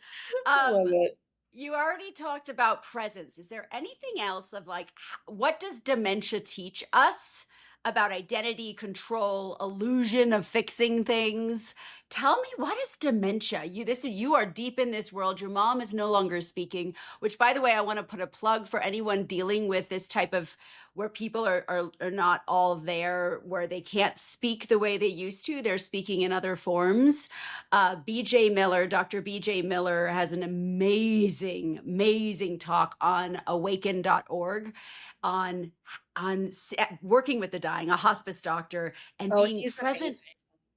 S2: I love it.
S1: You already talked about presence. Is there anything else of like, what does dementia teach us about identity, control, illusion of fixing things? Tell me, what is dementia? You are deep in this world. Your mom is no longer speaking, which, by the way, I want to put a plug for anyone dealing with this type of where people are not all there, where they can't speak the way they used to. They're speaking in other forms. BJ Miller, Dr. BJ Miller has an amazing talk on awaken.org on working with the dying, a hospice doctor, and
S2: Oh,
S1: being
S2: he's
S1: present.
S2: amazing.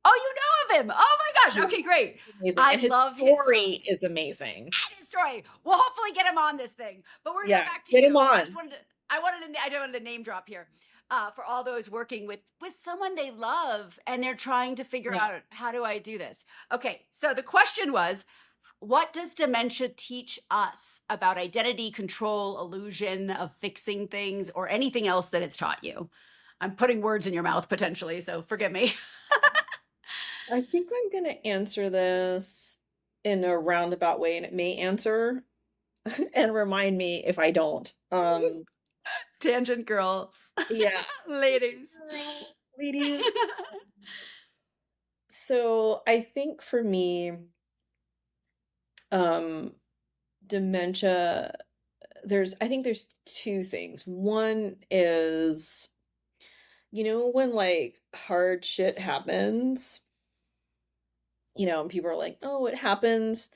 S1: Oh, you know of him. Oh my gosh.
S2: Yeah,
S1: Okay, great.
S2: he's amazing,
S1: I
S2: and his
S1: love his talk
S2: story is amazing.
S1: and his story. We'll hopefully get him on this thing. But we're gonna
S2: Yeah,
S1: go back to
S2: get him
S1: you.
S2: on.
S1: I don't wanted to name drop here. For all those working with someone they love and they're trying to figure
S2: Yeah.
S1: out, how do I do this? Okay, so the question was, what does dementia teach us about identity, control, illusion of fixing things, or anything else that it's taught you? I'm putting words in your mouth potentially, so forgive me.
S2: I think I'm gonna answer this in a roundabout way, and it may answer and remind me if I don't.
S1: Tangent girls.
S2: Yeah.
S1: Ladies.
S2: Girl, ladies. So I think for me, um, dementia, I think there's two things. One is, when like hard shit happens, and people are like, "Oh, it happens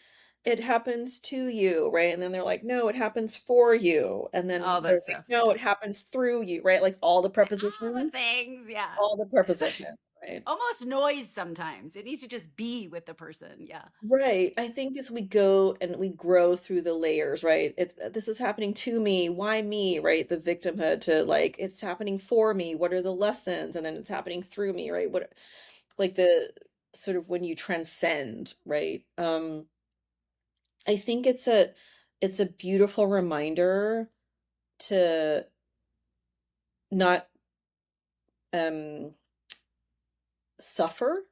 S2: to you," right? And then they're like, "No, it happens for you." And then
S1: All
S2: they're
S1: that
S2: like,
S1: stuff.
S2: "No,
S1: Yeah.
S2: it happens through you," right? Like all the
S1: All the
S2: prepositions,
S1: things. Yeah.
S2: all the prepositions, right?
S1: Almost noise sometimes. It needs to just be with the person. Yeah.
S2: Right. I think as we go and we grow through the layers, right? This is happening to me. Why me, right? The victimhood to like it's happening for me. What are the lessons? And then it's happening through me, right? What like the sort of when you transcend, right? I think it's a beautiful reminder to not um suffer.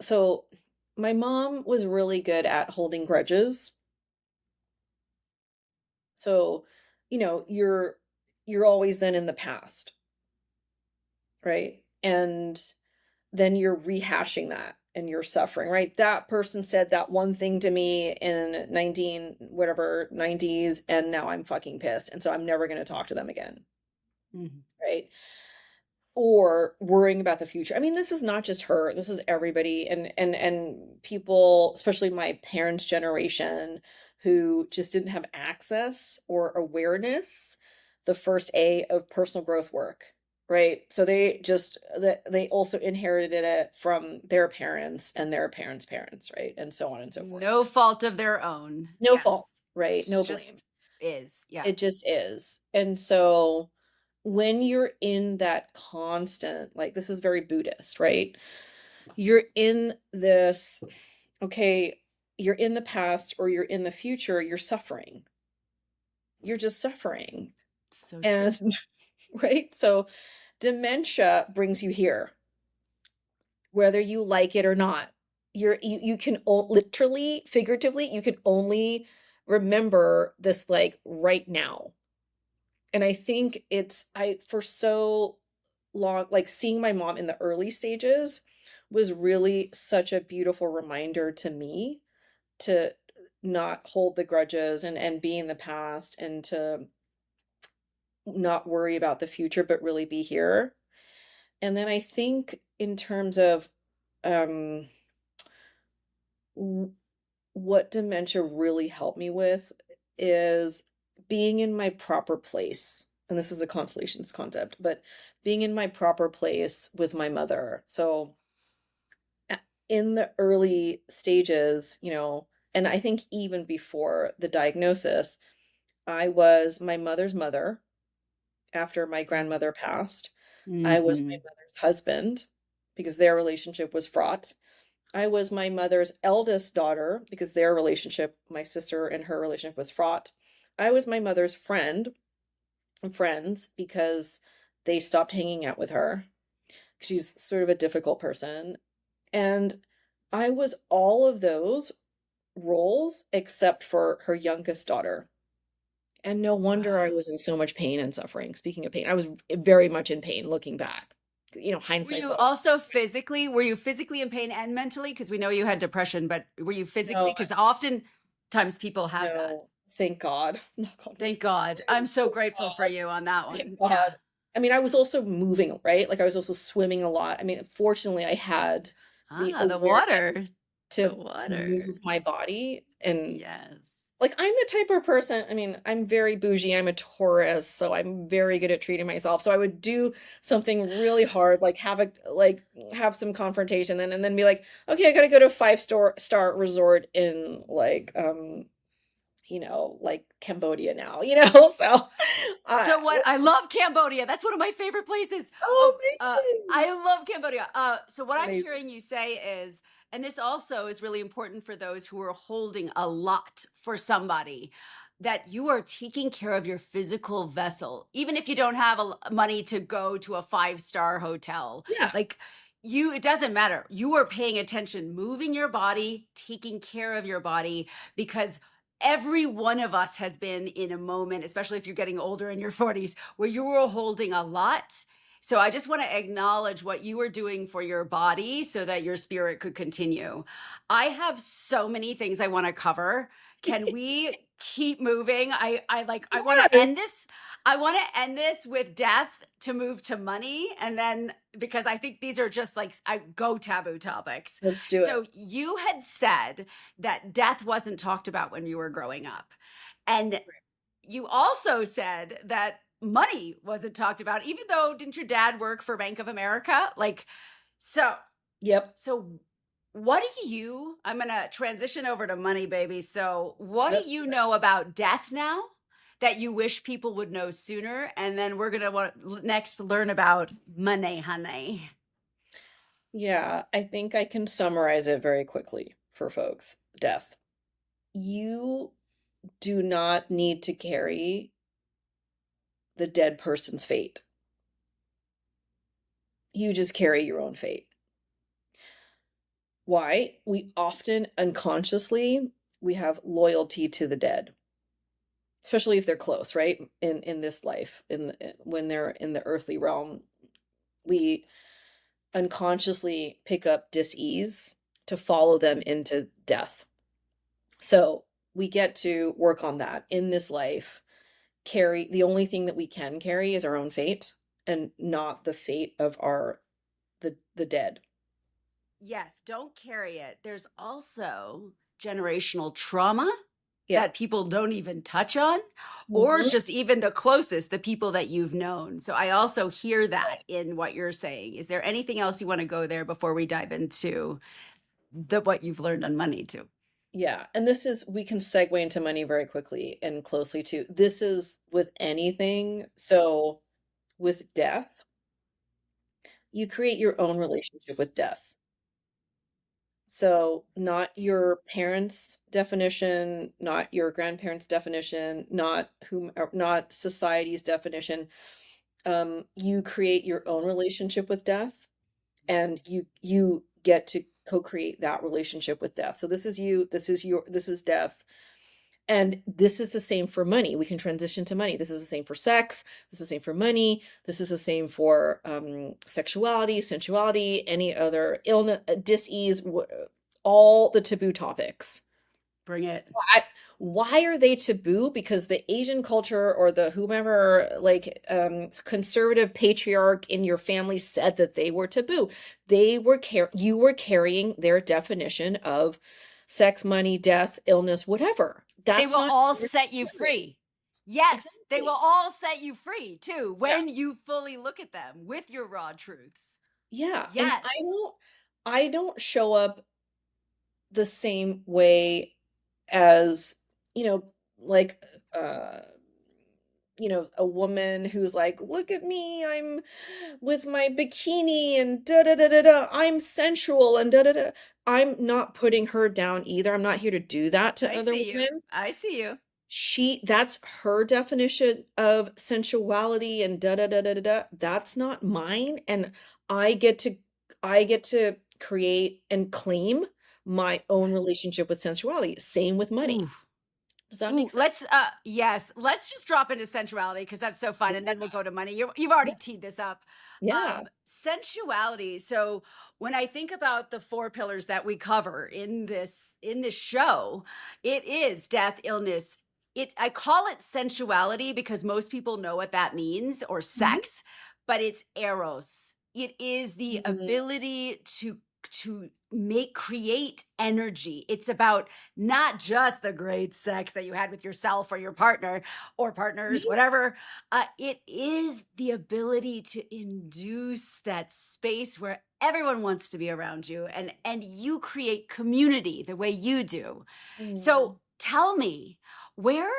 S2: So my mom was really good at holding grudges. So, you're always then in the past, right? And then you're rehashing that and you're suffering, right? That person said that one thing to me in 19 whatever 90s and now I'm fucking pissed and so I'm never going to talk to them again,
S1: Mhm.
S2: right? Or worrying about the future. I mean, this is not just her, this is everybody and people, especially my parents' generation who just didn't have access or awareness, the first A of personal growth work, right? So they also inherited it from their parents and their parents' parents, right? And so on and so forth.
S1: No fault of their own.
S2: No
S1: Yes.
S2: fault, right?
S1: It's
S2: No
S1: just
S2: blame.
S1: is. Yeah.
S2: It just is. And so when you're in that constant, like this is very Buddhist, right? You're in this, okay, you're in the past or you're in the future, you're suffering. You're just suffering.
S1: So true.
S2: And right? So dementia brings you here, whether you like it or not. You can literally, figuratively, you can only remember this like right now. And I think I for so long, like seeing my mom in the early stages was really such a beautiful reminder to me to not hold the grudges and be in the past and to not worry about the future, but really be here. And then I think in terms of um w- what dementia really helped me with is being in my proper place. And this is a constellations concept, but being in my proper place with my mother. So in the early stages, and I think even before the diagnosis, I was my mother's mother after my grandmother passed. I was my
S1: Mm-hmm.
S2: mother's husband because their relationship was fraught. I was my mother's eldest daughter because their relationship, my sister and her relationship was fraught. I was my mother's friends because they stopped hanging out with her. She's sort of a difficult person. And I was all of those roles except for her youngest daughter. And no wonder I
S1: Wow.
S2: was in so much pain and suffering. Speaking of pain, I was very much in pain looking back.
S1: Were
S2: hindsight's
S1: you
S2: all
S1: also physically, were you physically in pain and mentally? Because we know you had depression, but were you physically?
S2: no,
S1: Because oftentimes people have that.
S2: no, thank God. Knock on wood.
S1: Thank God. I'm so
S2: Thank
S1: grateful for
S2: God.
S1: you on that
S2: Thank
S1: one.
S2: God.
S1: Yeah.
S2: I mean, I was also moving, right? Like I was also swimming a lot. I mean, fortunately, I had the
S1: Ah, the
S2: awareness
S1: water. The
S2: to
S1: water.
S2: move my body and
S1: Yes.
S2: like I'm the type of person, I mean, I'm very bougie. I'm a Taurus, so I'm very good at treating myself. So I would do something really hard, like have some confrontation and then be like, okay, I gotta go to a five star resort in like Cambodia now, so I
S1: So what I love Cambodia. That's one of my favorite places.
S2: oh,
S1: Oh,
S2: amazing.
S1: I love Cambodia. So what I'm
S2: Amazing.
S1: hearing you say is, and this also is really important for those who are holding a lot for somebody, that you are taking care of your physical vessel, even if you don't have money to go to a five-star hotel.
S2: Yeah.
S1: Like it doesn't matter. You are paying attention, moving your body, taking care of your body, because every one of us has been in a moment, especially if you're getting older in your 40s, where you were holding a lot. So I just want to acknowledge what you were doing for your body so that your spirit could continue. I have so many things I want to cover. Can we keep moving? I want to
S2: Yes.
S1: end this. I want to end this with death to move to money, and then because I think these are just like I go taboo topics.
S2: Let's do it.
S1: So you had said that death wasn't talked about when you were growing up. And you also said that money wasn't talked about, even though didn't your dad work for Bank of America? So,
S2: Yep.
S1: so what do you, I'm going to transition over to money, baby. So, what do
S2: Let's
S1: you
S2: do
S1: know about death now that you wish people would know sooner? And then we're going to next learn about money, honey.
S2: Yeah, I think I can summarize it very quickly for folks. Death. You do not need to carry the dead person's fate. You just carry your own fate. Why? We often unconsciously we have loyalty to the dead, especially if they're close, right? In this life, when they're in the earthly realm, we unconsciously pick up dis-ease to follow them into death. So we get to work on that in this life. Carry the only thing that we can carry is our own fate and not the fate of the dead.
S1: Yes, don't carry it. There's also generational trauma
S2: Yeah.
S1: that people don't even touch on, or
S2: Mhm.
S1: just even the closest, the people that you've known. So I also hear that in what you're saying. Is there anything else you want to go there before we dive into the what you've learned on money too?
S2: Yeah, and this is we can segue into money very quickly and closely too. This is with anything. So with death, you create your own relationship with death. So not your parents' definition, not your grandparents' definition, not society's definition. You create your own relationship with death and you get to co-create that relationship with death. So this is you, this is death. And this is the same for money. We can transition to money. This is the same for sex. This is the same for money. This is the same for sexuality, sensuality, any other illness, dis-ease, all the taboo topics.
S1: Bring it.
S2: Why are they taboo? Because the Asian culture or the whomever conservative patriarch in your family said that they were taboo. You were carrying their definition of sex, money, death, illness, whatever.
S1: They
S2: That's
S1: will
S2: not
S1: all
S2: your
S1: set you
S2: story.
S1: free. Yes, they will
S2: Exactly.
S1: all set you free too
S2: Yeah.
S1: when you fully look at them with your raw truths.
S2: Yeah. And
S1: Yes.
S2: I don't show up the same way as, you know, like uh a woman who's like, "Look at me, I'm with my bikini and da da da da da. I'm sensual and da da da." I'm not putting her down either. I'm not here to do that to
S1: I
S2: other
S1: see you.
S2: women.
S1: I see you.
S2: That's her definition of sensuality and da da da da da da. That's not mine, and I get to I get to create and claim my own
S1: Yes.
S2: relationship with sensuality. Same with money.
S1: Ooh.
S2: Does that
S1: Ooh,
S2: make sense?
S1: let's yes, let's just drop into sensuality because that's so fun, and then we'll go to money. You've
S2: Yeah.
S1: already teed this up.
S2: Yeah.
S1: Sensuality. So when I think about the four pillars that we cover in this show, it is death, illness. It I call it sensuality because most people know what that means or
S2: Mhm.
S1: sex, but it's eros. It is the
S2: Mhm.
S1: ability to make create energy. It's about not just the great sex that you had with yourself or your partner or partners,
S2: Yeah.
S1: whatever. It is the ability to induce that space where everyone wants to be around you and you create community the way you do.
S2: Mm.
S1: So tell me, where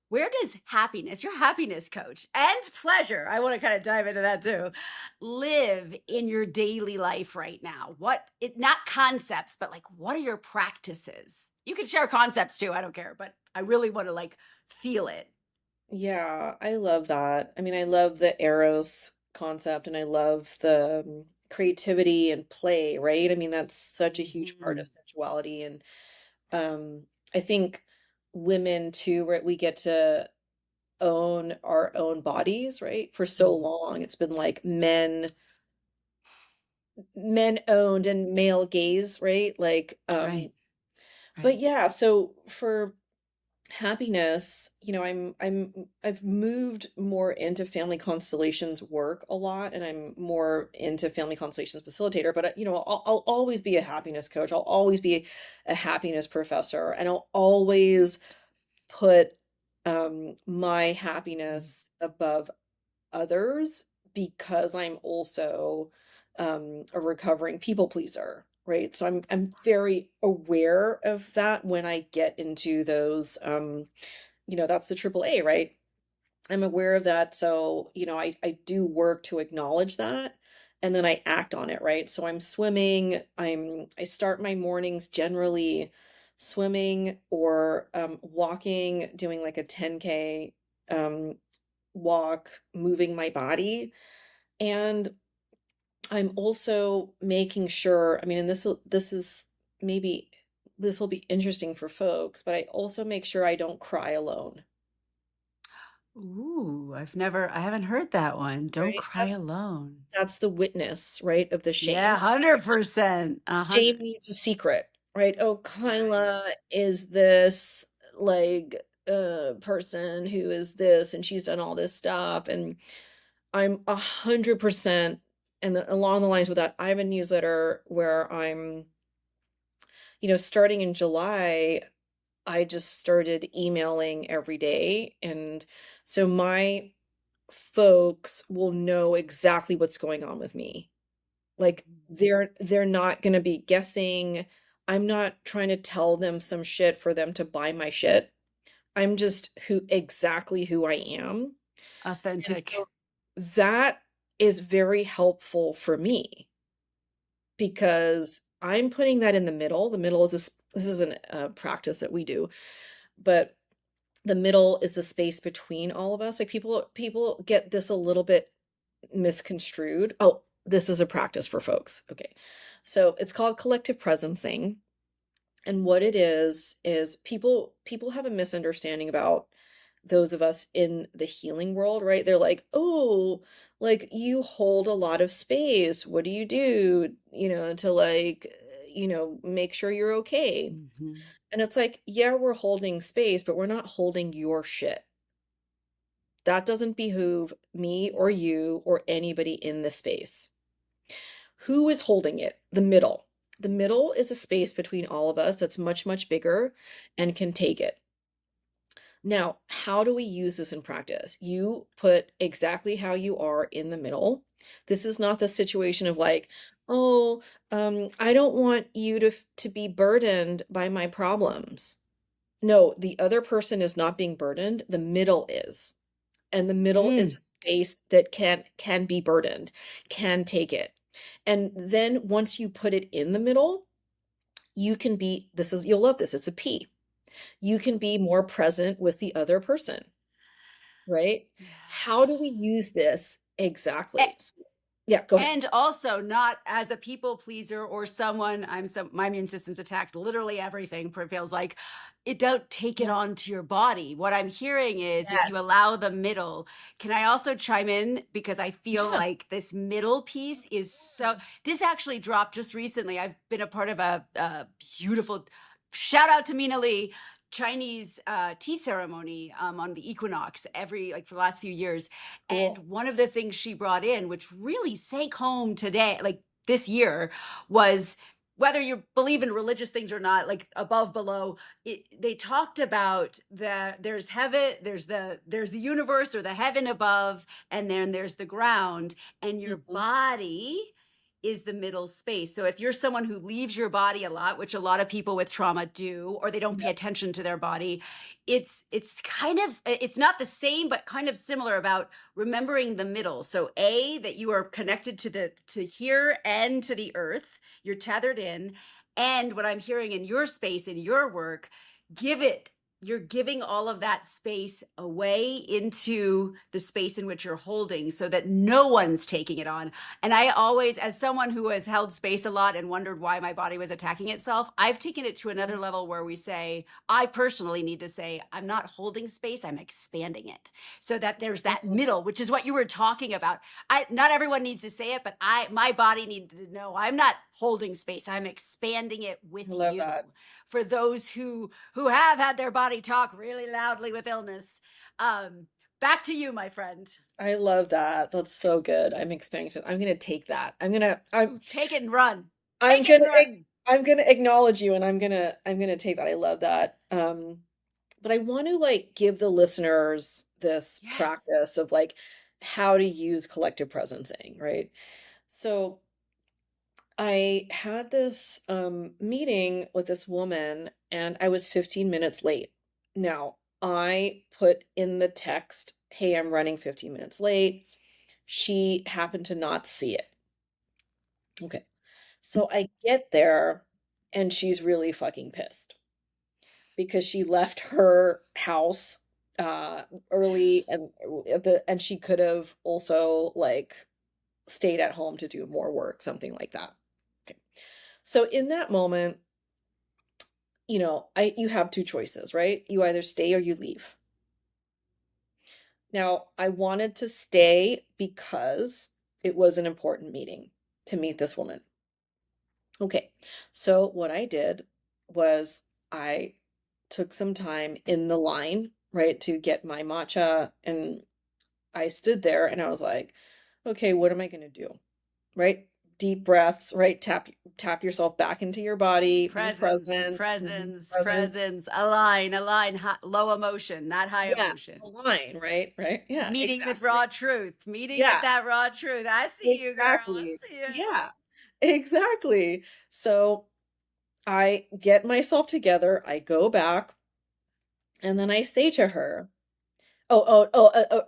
S1: where does happiness, your happiness coach, and pleasure, I want to kind of dive into that too, live in your daily life right now? What it not concepts, but like what are your practices? You can share concepts too, I don't care, but I really want to like feel it.
S2: Yeah, I love that. I mean, I love the Eros concept and I love the creativity and play, right? I mean, that's such a huge part of
S1: Mhm.
S2: sexuality. And um, I think women too, right? We get to own our own bodies, right? For so
S1: Mhm.
S2: long, it's been like men owned and male gaze, right? Like,
S1: Right,
S2: but
S1: right.
S2: yeah, so for happiness, I've moved more into family constellations work a lot, and I'm more into family constellations facilitator, but I'll always be a happiness coach. I'll always be a happiness professor, and I'll always put my
S1: Mm.
S2: happiness above others because I'm also a recovering people pleaser, right? So I'm very aware of that when I get into those that's the triple A, right? I'm aware of that. So, I do work to acknowledge that and then I act on it, right? So I'm swimming, I start my mornings generally swimming or walking, doing like a 10K um walk, moving my body. And I'm also making sure, I mean, and maybe this will be interesting for folks, but I also make sure I don't cry alone,
S1: Ooh, I haven't heard that one. Don't
S2: right?
S1: cry alone.
S2: That's the witness, right, of the
S1: Yeah,
S2: shame.
S1: 100%.
S2: Shame
S1: 100.
S2: needs a secret, right? Oh,
S1: That's right.
S2: Kyla is this like person who is this and she's done all this stuff and I'm 100% and along the lines with that, I have a newsletter where I'm starting in July, I just started emailing every day. And so my folks will know exactly what's going on with me. Like they're not going to be guessing. I'm not trying to tell them some shit for them to buy my shit. I'm just exactly who I am. And
S1: Authentic.
S2: so that is very helpful for me because I'm putting that in the middle. The middle is this is a practice that we do, but the middle is the space between all of us. Like people get this a little bit misconstrued. Oh, this is a practice for folks. Okay. So it's called collective presencing. And what it is people have a misunderstanding about those of us in the healing world, right? They're like, "Oh, like you hold a lot of space. What do you do, to like, make sure you're okay?"
S1: Mhm.
S2: And it's like, "Yeah, we're holding space, but we're not holding your shit. That doesn't behoove me or you or anybody in the space." Who is holding it? The middle. The middle is a space between all of us that's much, much bigger and can take it. Now, how do we use this in practice? You put exactly how you are in the middle. This is not the situation of like, oh, I don't want you to be burdened by my problems. No, the other person is not being burdened. The middle is. And the middle is
S1: Mm.
S2: a space that can be burdened, can take it. And then once you put it in the middle, you can be you'll love this, it's a P. You can be more present with the other person, right? How do we
S1: Yes.
S2: use this
S1: Eh,
S2: exactly? Yeah, go ahead.
S1: And also not as a people pleaser or someone my immune system's attacked literally everything feels like it. Don't take it onto your body. What I'm hearing is if
S2: Yes.
S1: you allow the middle. Can I also chime in, because I feel
S2: Yes.
S1: like this middle piece is so, this actually dropped just recently. I've been a part of a beautiful, shout out to Mina Lee, Chinese tea ceremony on the equinox every, like, for the last few years. And
S2: Cool.
S1: one of the things she brought in, which really sank home today, like this year, was whether you believe in religious things or not, like above, below, they talked about there's heaven, there's the universe or the heaven above, and then there's the ground, and your
S2: Mhm.
S1: body is the middle space. So if you're someone who leaves your body a lot, which a lot of people with trauma do, or they don't pay
S2: Yeah.
S1: attention to their body, it's kind of, it's not the same, but kind of similar about remembering the middle. So that you are connected to here and to the earth, you're tethered in. And what I'm hearing in your space, in your work, you're giving all of that space away into the space in which you're holding, so that no one's taking it on. And I always, as someone who has held space a lot and wondered why my body was attacking itself, I've taken it to another level where we say, I personally need to say, I'm not holding space, I'm expanding it. So that there's that
S2: Mhm.
S1: middle, which is what you were talking about. Not everyone needs to say it, but my body needed to know, I'm not holding space, I'm expanding it with
S2: I love
S1: you.
S2: that.
S1: For those who have had their body talk really loudly with illness. Back to you, my friend.
S2: I love that. That's so good. I'm expanding. I'm gonna take that.
S1: Ooh, take it and run.
S2: I'm
S1: Take it and
S2: gonna
S1: run.
S2: I'm gonna acknowledge you, and I'm gonna take that. I love that. But I want to like give the listeners this
S1: Yes.
S2: practice of like how to use collective presencing, right? So I had this meeting with this woman, and I was 15 minutes late. Now, I put in the text, "Hey, I'm running 15 minutes late." She happened to not see it. Okay. So I get there, and she's really fucking pissed because she left her house uh early, and she could have also like stayed at home to do more work, something like that. Okay. So in that moment, you have two choices, right? You either stay or you leave. Now, I wanted to stay because it was an important meeting to meet this woman. Okay. So what I did was I took some time in the line, right, to get my matcha, and I stood there and I was like, okay, what am I going to do? Right? Deep breaths, right? Tap yourself back into your body, be
S1: Presence,
S2: present,
S1: presence,
S2: present.
S1: presence. Align. Low emotion, not high
S2: Yeah,
S1: emotion.
S2: align, right? Right? Yeah,
S1: Meeting with
S2: exactly.
S1: raw truth. Meeting with
S2: Yeah,
S1: that raw truth. I see you, girl. I
S2: exactly.
S1: see you.
S2: Yeah, exactly. So I get myself together, I go back, and then I say to her,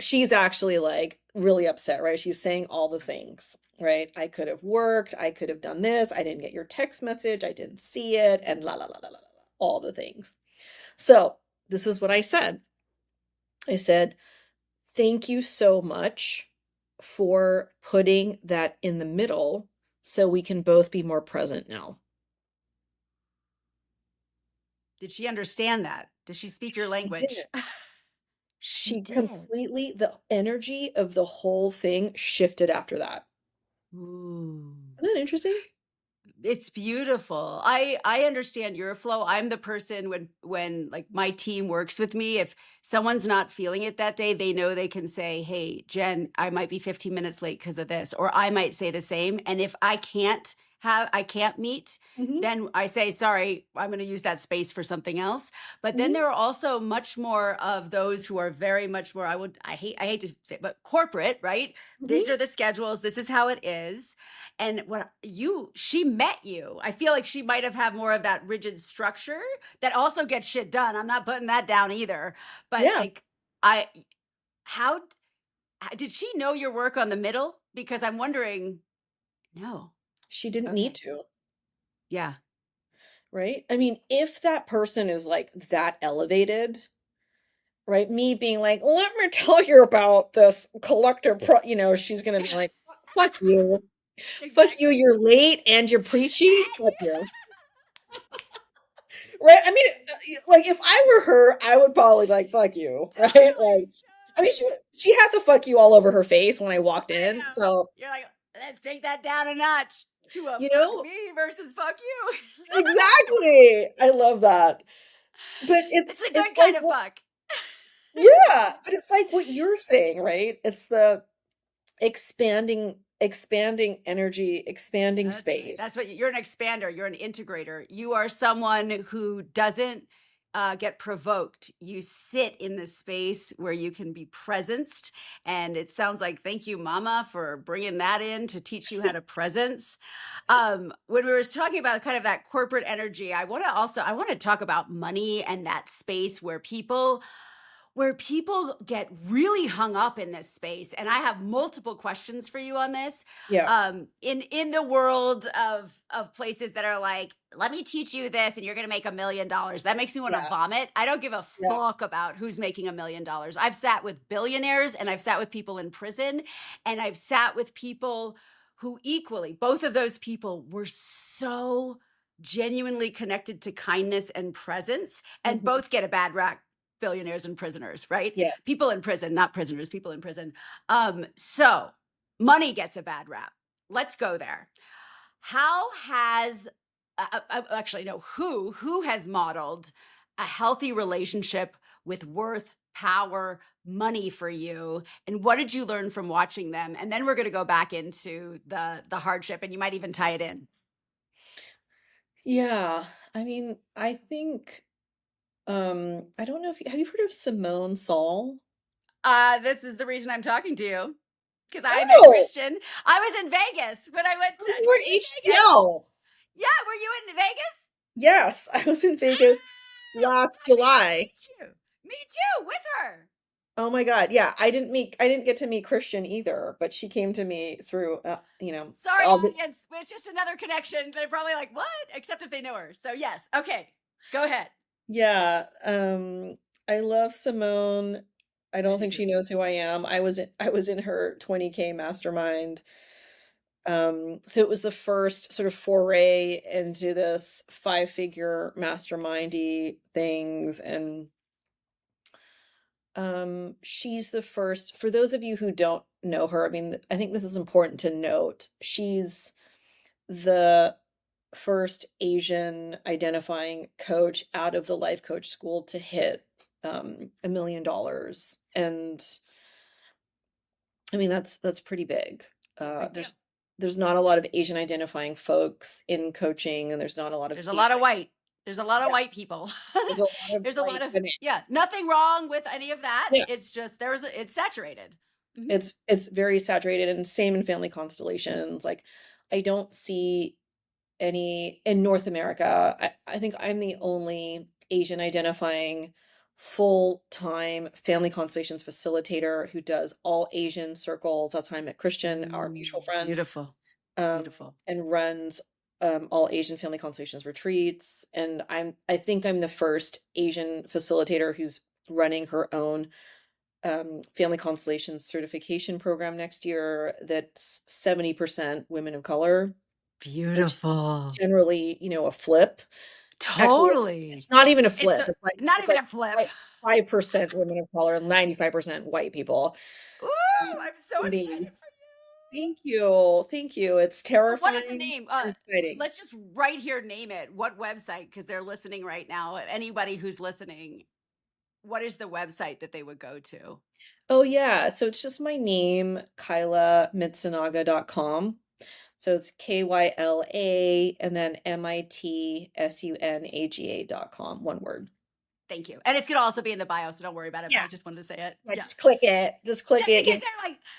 S2: she's actually like really upset, right? She's saying all the things, right? I could have worked, I could have done this, I didn't get your text message, I didn't see it, and la la la la la, la, all the things. So this is what I said. I said, thank you so much for putting that in the middle so we can both be more present now.
S1: Did she understand that? Does she speak your
S2: She did.
S1: language? She
S2: She
S1: did.
S2: completely, the energy of the whole thing shifted after that.
S1: Ooh.
S2: Isn't that interesting?
S1: It's beautiful. I understand your flow. I'm the person, when like my team works with me, if someone's not feeling it that day, they know they can say, "Hey, Jen, I might be 15 minutes late because of this," or I might say the same. And if I can't meet,
S2: Mhm,
S1: then I say, "Sorry, I'm going to use that space for something else." But then
S2: mhm,
S1: there are also much more of those who are very much more, I hate to say it, but corporate, right? These
S2: mhm.
S1: are the schedules. This is how it is. And she met you. I feel like she might have had more of that rigid structure that also gets shit done. I'm not putting that down either. But
S2: Yeah,
S1: like, I, how did she know your work on the middle? Because I'm wondering, no.
S2: she didn't need
S1: Okay.
S2: to,
S1: Yeah.
S2: right? I mean, if that person is like that elevated, right? Me being like, let me tell you about this collector she's gonna be like, Fuck you. Fuck you,
S1: Exactly.
S2: you're late and you're preachy. Fuck you. Right? I mean, like if I were her, I would probably be like, fuck you. Right? Like,
S1: Totally.
S2: I mean,
S1: Totally.
S2: she had the fuck you all over her face when I walked
S1: I
S2: in.
S1: know.
S2: So,
S1: You're like, let's take that down a notch to a
S2: you
S1: fuck
S2: know,
S1: me versus fuck you.
S2: exactly. I love that. But
S1: It's a
S2: it's
S1: good
S2: like
S1: kind of fuck.
S2: yeah, but it's like what you're saying, right? It's the expanding energy, expanding
S1: That's right. That's
S2: space.
S1: what you're an expander. You're an integrator. You are someone who doesn't get provoked. You sit in the space where you can be presenced. And it sounds like, thank you, Mama, for bringing that in to teach you how to presence. When we were talking about kind of that corporate energy, I want to talk about money and that space where people get really hung up in this space. And I have multiple questions for you on this.
S2: Yeah.
S1: In the world of places that are like, let me teach you this and you're going to make $1 million. That makes me want to
S2: Yeah.
S1: vomit. I don't give a
S2: Yeah.
S1: fuck about who's making $1 million. I've sat with billionaires and I've sat with people in prison and I've sat with people who equally, both of those people were so genuinely connected to kindness and presence, and
S2: Mhm.
S1: both get a bad rap. Billionaires and prisoners, right?
S2: Yeah.
S1: People in prison, not prisoners, people in prison. So money gets a bad rap. Let's go there. How has actually no, who has modeled a healthy relationship with worth, power, money for you, and what did you learn from watching them? And then we're going to go back into the hardship, and you might even tie it in.
S2: Yeah. I mean, I think I don't know if have you heard of Simone Saul?
S1: This is the reason I'm talking to you, because I'm a
S2: Oh,
S1: Christian. I was in Vegas when I went to.
S2: you
S1: Were
S2: were
S1: you in Vegas?
S2: HBL.
S1: Yeah, were you in Vegas?
S2: Yes, I was in Vegas last
S1: I think I
S2: July.
S1: met you. Me too, with her.
S2: Oh my God. Yeah, I didn't get to meet Christian either, but she came to me through
S1: Sorry,
S2: all the
S1: audience, but it's just another connection. They're probably like, what? Except if they know her. So yes, okay, go ahead.
S2: yeah, I love Simone. I
S1: I
S2: don't
S1: do
S2: think
S1: too.
S2: she knows who I am. I was in her 20K mastermind. So it was the first sort of foray into this five-figure mastermindy things, and she's the first, for those of you who don't know her, I mean, I think this is important to note. She's the first Asian identifying coach out of the life coach school to hit $1 million. And I mean, that's pretty big.
S1: It's a big deal.
S2: There's not a lot of Asian identifying folks in coaching, and there's not a lot of
S1: There's a lot
S2: Asian.
S1: of white. There's a lot of
S2: Yeah,
S1: white people.
S2: there's a lot of
S1: There's a lot
S2: white
S1: of,
S2: women.
S1: yeah, nothing wrong with any of that.
S2: Yeah,
S1: It's just it's saturated. Mhm.
S2: it's very saturated, and same in family constellations. Like, I don't see any in North America. I think I'm the only Asian identifying full-time family constellations facilitator who does all Asian circles. That's how I met Christian, our mutual friend,
S1: Beautiful.
S2: um,
S1: Beautiful.
S2: and runs all Asian family constellations retreats. And I think I'm the first Asian facilitator who's running her own family constellations certification program next year that's 70% women of color, which
S1: Beautiful.
S2: generally, a flip. Actually,
S1: Totally.
S2: it's not even a
S1: It's
S2: flip.
S1: not
S2: It's
S1: even
S2: like
S1: a flip.
S2: like 5% women of color, 95% white people.
S1: Ooh,
S2: Um,
S1: I'm so excited
S2: pretty
S1: for you.
S2: Thank you. Thank you. It's
S1: So what is the
S2: terrifying
S1: name?
S2: and exciting.
S1: Let's just right here name it. What website? Because they're listening right now. Anybody who's listening, what is the website that they would go to?
S2: Oh yeah, so it's just my name, kylamitsunaga.com. So it's KYLA and then MITSUNAGA.com, one word.
S1: Thank you. And it's gonna also be in the bio, so don't worry about it. But
S2: Yeah.
S1: I just wanted to say it.
S2: Yeah,
S1: Yeah.
S2: just click it. Just click
S1: Just in
S2: it.
S1: case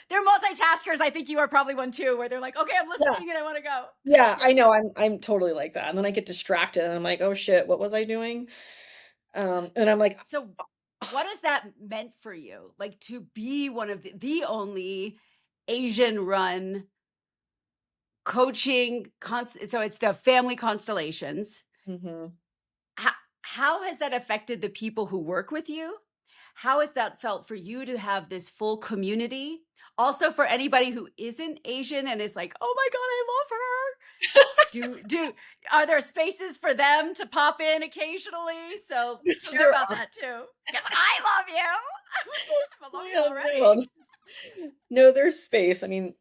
S1: they're multitaskers. I think you are probably one too, where they're like, okay, I'm
S2: Yeah.
S1: listening and I want to go.
S2: Yeah,
S1: Yeah.
S2: I know. I'm totally like that. And then I get distracted and I'm like, oh shit, what was I doing? And I'm like,
S1: So what has that meant for you? Like to be one of the only Asian run coaching so it's the family constellations.
S2: mhm.
S1: How, how has that affected the people who work with you? How has that felt for you to have this full community? Also for anybody who isn't Asian and is like, "Oh my god, I love her." Do are there spaces for them to pop in occasionally? So share
S2: There
S1: about
S2: are.
S1: that too. Because I love you. I love you
S2: Yeah,
S1: already.
S2: no. No, there's space. I mean,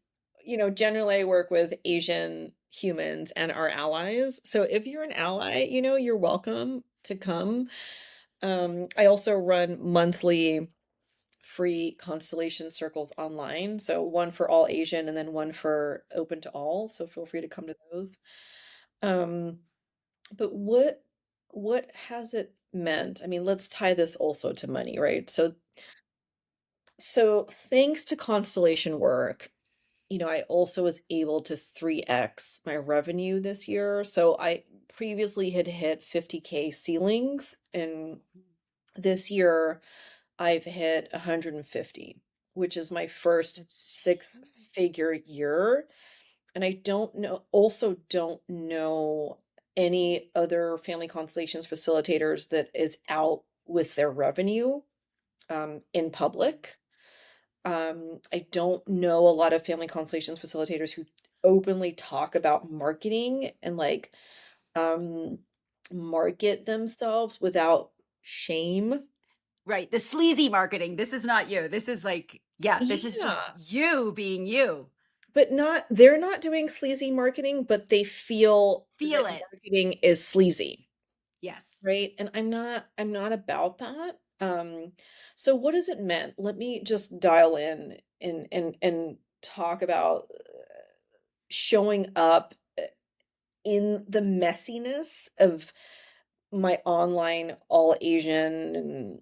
S2: generally I work with Asian humans and our allies. So if you're an ally, you're welcome to come. I also run monthly free constellation circles online. So one for all Asian and then one for open to all. So feel free to come to those. Um, but what has it meant? I mean, let's tie this also to money, right? So thanks to constellation work, I also was able to 3x my revenue this year. So I previously had hit 50K ceilings, and this year I've hit 150, which is my first
S1: That's huge.
S2: six-figure year. And I don't know any other family constellations facilitators that is out with their revenue in public. I don't know a lot of family constellations facilitators who openly talk about marketing and um market themselves without shame.
S1: Right. The sleazy marketing. This is not you. This is like, yeah, this is just
S2: Yeah,
S1: you being you.
S2: but they're not doing sleazy marketing, but they feel
S1: Feel
S2: that
S1: it.
S2: marketing is sleazy,
S1: Yes.
S2: right? And I'm not about that. So what does it meant? Let me just dial in and talk about showing up in the messiness of my online all Asian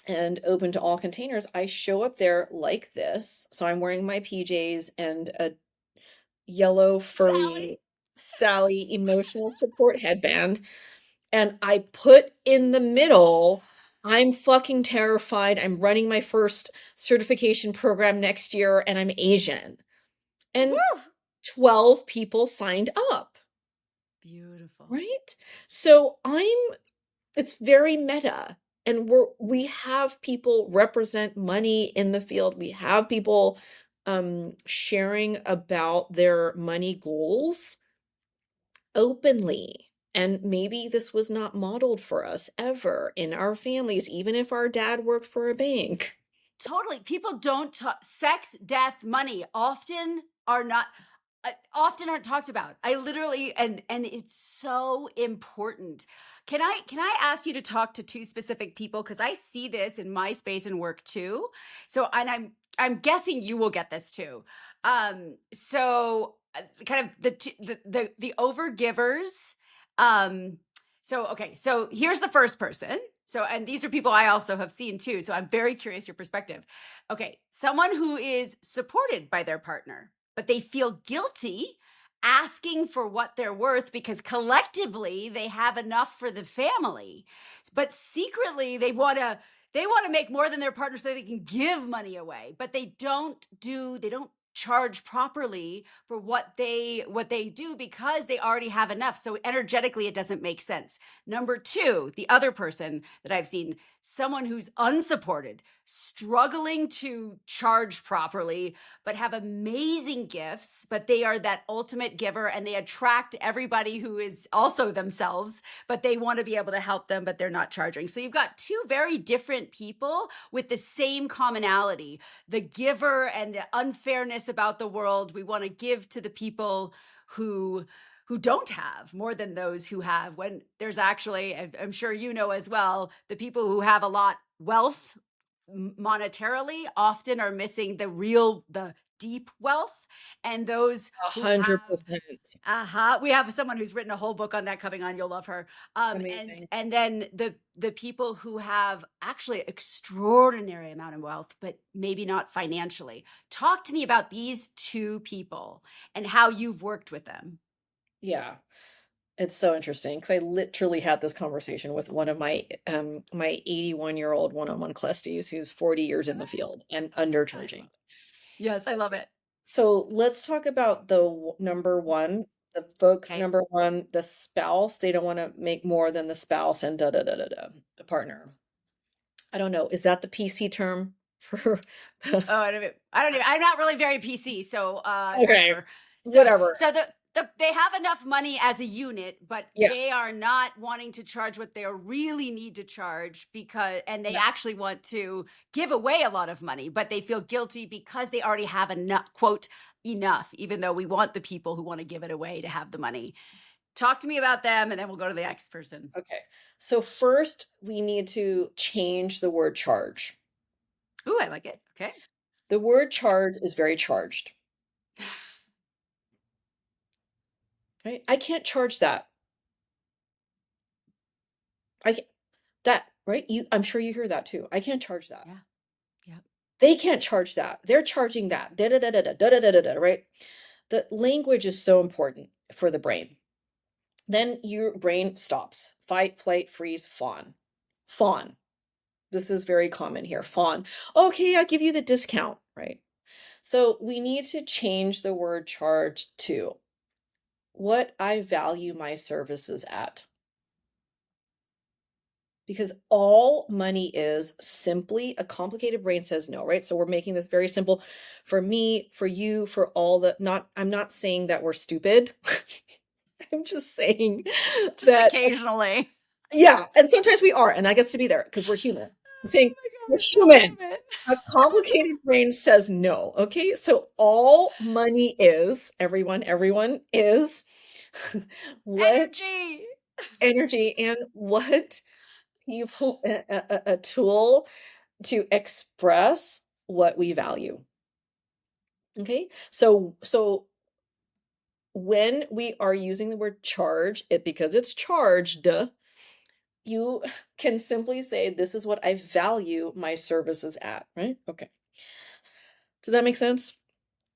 S2: and open to all containers. I show up there like this. So I'm wearing my PJs and a yellow
S1: Sally.
S2: furry Sally emotional support headband. And I put in the middle, I'm fucking terrified. I'm running my first certification program next year and I'm Asian. And
S1: Woo!
S2: 12 people signed up.
S1: Beautiful.
S2: Right? So it's very meta. And we have people represent money in the field. We have people sharing about their money goals openly. And maybe this was not modeled for us ever in our families, even if our dad worked for a bank.
S1: Totally. People don't talk sex, death, money often aren't talked about. I literally and it's so important. Can I ask you to talk to two specific people because I see this in my space and work too. So and I'm guessing you will get this too. Kind of the overgivers. So here's the first person. So, and these are people I also have seen too. So I'm very curious your perspective. Okay. Someone who is supported by their partner, but they feel guilty asking for what they're worth because collectively they have enough for the family. But secretly they want to make more than their partner so they can give money away, but they don't charge properly for what they do because they already have enough. So energetically it doesn't make sense. Number 2, the other person that I've seen, someone who's unsupported, struggling to charge properly, but have amazing gifts, but they are that ultimate giver and they attract everybody who is also themselves, but they want to be able to help them, but they're not charging. So you've got two very different people with the same commonality, the giver and the unfairness about the world. We want to give to the people who don't have more than those who have, when there's actually, I'm sure you know as well, the people who have a lot wealth monetarily often are missing the deep wealth, and those who have
S2: 100%.
S1: we have someone who's written a whole book on that coming on. You'll love her. And
S2: Amazing.
S1: and then the people who have actually extraordinary amount of wealth, but maybe not financially. Talk to me about these two people and how you've worked with them.
S2: Yeah. It's so interesting because I literally had this conversation with one of my 81-year-old one-on-one clusties who's 40 years in the field and
S1: I love
S2: undercharging.
S1: it. Yes, I love it.
S2: So let's talk about number one, the folks
S1: Okay.
S2: number one, the spouse. They don't want to make more than the spouse and da da da da da, the partner. I don't know. Is that the PC term for
S1: Oh, I don't even, I'm not really very PC, so
S2: Okay,
S1: whatever. So
S2: whatever.
S1: so they have enough money as a unit, but
S2: Yeah,
S1: they are not wanting to charge what they really need to charge, because and they
S2: no.
S1: actually want to give away a lot of money, but they feel guilty because they already have enough, quote, enough, even though we want the people who want to give it away to have the money. Talk to me about them, and then we'll go to the next person.
S2: Okay. So first we need to change the word charge.
S1: Ooh, I like it. Okay.
S2: The word charge is very charged. Right? I can't charge that. I ca- that, right? I'm sure you hear that too. I can't charge that.
S1: Yeah. Yeah.
S2: They can't charge that. They're charging that. Da da da da da da da da da, right? The language is so important for the brain. Then your brain stops. Fight, flight, freeze, fawn. Fawn. This is very common here. Fawn. Okay, I'll give you the discount, right? So we need to change the word charge to what I value my services at. Because all money is simply a complicated brain says no, right? So we're making this very simple for me, for you, for all the not, I'm not saying that we're stupid. I'm just saying
S1: Just
S2: that,
S1: occasionally.
S2: yeah, and sometimes we are, and that gets to be there because we're human. I'm saying
S1: Oh my God,
S2: we're
S1: we're so
S2: human.
S1: human.
S2: A complicated brain says no. Okay. So all money is, everyone is what
S1: Energy.
S2: energy and what people, a tool to express what we value. Okay. So when we are using the word charge, it because it's charged, you can simply say, this is what I value my services at, right? Okay. Does that make sense?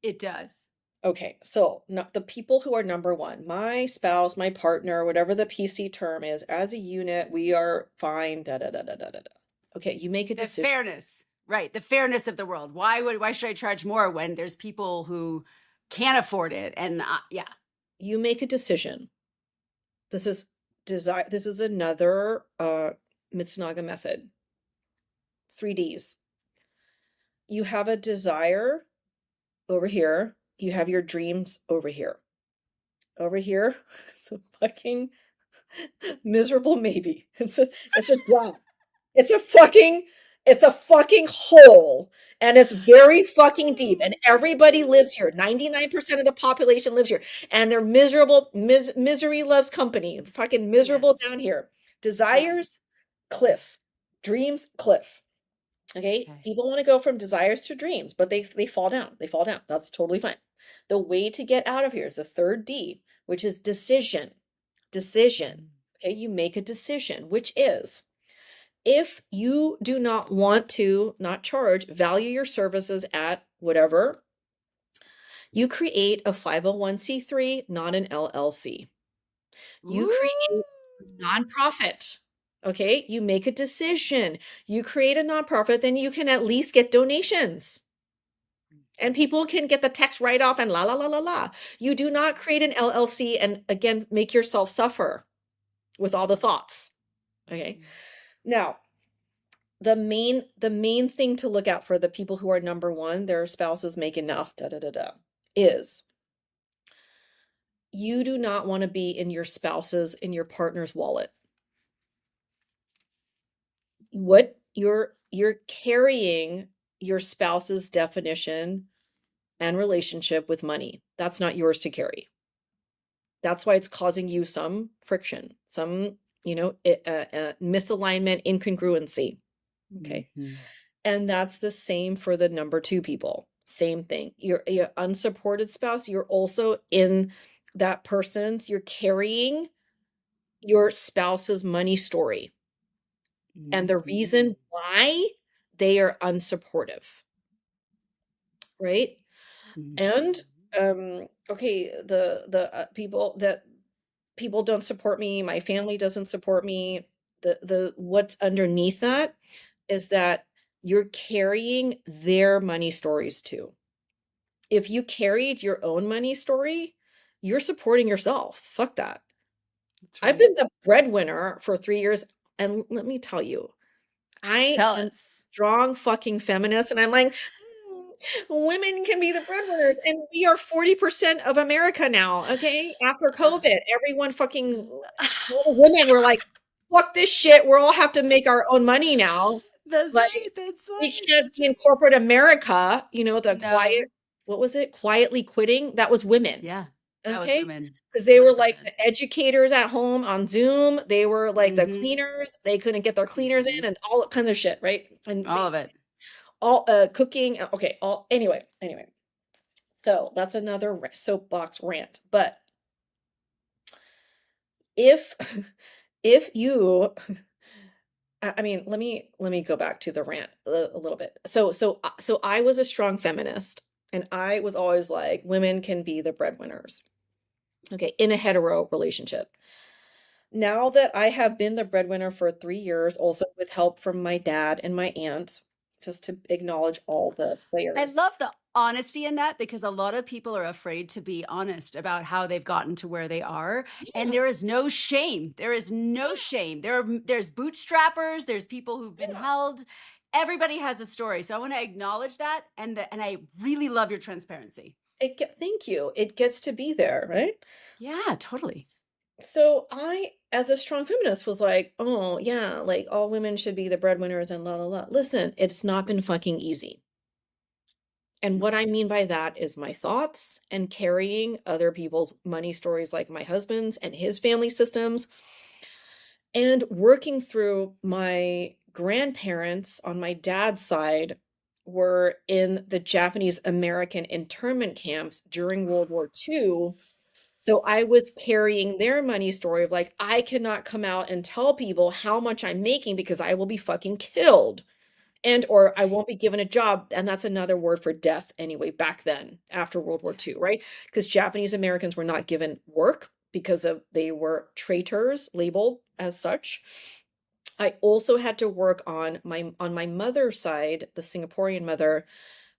S1: It does.
S2: Okay, so the people who are number one, my spouse, my partner, whatever the PC term is, as a unit, we are fine. Da da da da da da da. Okay, you make a
S1: The
S2: decision.
S1: fairness, right? The fairness of the world. Why should I charge more when there's people who can't afford it? And yeah,
S2: You make a decision. This is desire. This is another Mitsunaga method. 3Ds. You have a desire over here. You have your dreams over here. Over here, it's a fucking miserable maybe. It's a drop. It's a fucking it's a fucking hole and it's very fucking deep and everybody lives here. 99% of the population lives here and they're miserable. Misery loves company. Fucking miserable
S1: yes,
S2: down here. Desires,
S1: yes.
S2: cliff. Dreams, cliff. Okay?
S1: Okay.
S2: People want to go from desires to dreams, but they fall down. They fall down. That's totally fine. The way to get out of here is the third D, which is decision. Decision.
S1: Mm.
S2: Okay, you make a decision, which is if you do not want to not charge, value your services at whatever, you create a 501c3, not an LLC. You
S1: Ooh.
S2: create a nonprofit. Okay, you make a decision. You create a nonprofit, then you can at least get donations. And people can get the tax write off and la la la la la. You do not create an LLC and again make yourself suffer with all the thoughts. Okay.
S1: Mm.
S2: Now, the main thing to look out for the people who are number one, their spouses make enough, da da da da, is you do not want to be in your spouse's, in your partner's wallet. What you're carrying your spouse's definition and relationship with money. That's not yours to carry. That's why it's causing you some friction, some, misalignment, incongruency. Okay.
S1: Mhm.
S2: And that's the same for the number two people. Same thing. Your unsupported spouse, you're also in that person's, you're carrying your spouse's money story and the
S1: Mhm.
S2: reason why they are unsupportive, right? And
S1: Mhm.
S2: okay, the people don't support me, my family doesn't support me. The what's underneath that is that you're carrying their money stories too. If you carried your own money story, you're supporting yourself. Fuck that.
S1: That's
S2: I've
S1: right.
S2: been the breadwinner for 3 years, and let me tell you, I
S1: Tell
S2: am a
S1: us.
S2: strong fucking feminist, and I'm like, women can be the breadwinners, and we are 40% of America now, okay? After COVID, everyone fucking all the women were like, "Fuck this shit, we all have to make our own money now."
S1: That's
S2: Like,
S1: right. That's
S2: we
S1: right.
S2: can't
S1: That's
S2: be in
S1: right.
S2: corporate America, the quiet
S1: No.
S2: what was it? Quietly quitting? That was women.
S1: Yeah. That was
S2: Okay,
S1: women.
S2: because they were like
S1: 100%.
S2: the educators at home on Zoom, they were like the
S1: Mm-hmm.
S2: cleaners, they couldn't get their cleaners
S1: Mm-hmm.
S2: in and all kinds of shit, right? And
S1: All
S2: they
S1: of it.
S2: all, cooking, okay, all anyway, so that's another soapbox rant, but if if you I mean, let me go back to the rant a little bit. So I was a strong feminist, and I was always like, women can be the breadwinners, okay, in a hetero relationship. Now that I have been the breadwinner for 3 years, also with help from my dad and my aunt, just to acknowledge all the
S1: I
S2: players.
S1: love the honesty in that because a lot of people are afraid to be honest about how they've gotten to where they are. And
S2: Yeah,
S1: there is no shame. There is no
S2: yeah,
S1: shame. There's bootstrappers, there's people who've been
S2: yeah.
S1: held. Everybody has a story. So I want to acknowledge that and I really love your transparency.
S2: Thank you. It gets to be there, right?
S1: Yeah, totally.
S2: So I, as a strong feminist, was like, oh yeah, like all women should be the breadwinners and la la la. Listen, it's not been fucking easy. And what I mean by that is my thoughts and carrying other people's money stories like my husband's and his family systems and working through my grandparents on my dad's side were in the Japanese American internment camps during World War II. So I was carrying their money story of like, I cannot come out and tell people how much I'm making because I will be fucking killed and or I won't be given a job. And that's another word for death anyway, back then after World War II,
S1: Yes.
S2: right? Because Japanese Americans were not given work because of they were traitors labeled as such. I also had to work on my mother's side, the Singaporean mother.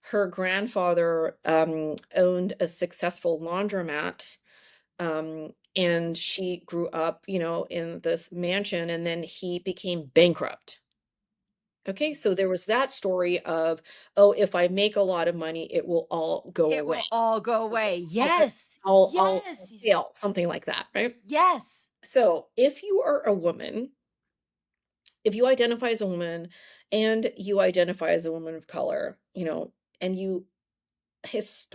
S2: Her grandfather owned a successful laundromat, and she grew up, in this mansion, and then he became bankrupt. Okay, so there was that story of, oh, if I make a lot of money, it will all go
S1: It
S2: away.
S1: will all go
S2: Okay,
S1: away.
S2: I'll
S1: Yes.
S2: I'll
S1: Yes.
S2: fail, something like that, right?
S1: Yes.
S2: So if you are a woman, if you identify as a woman and you identify as a woman of color, and you his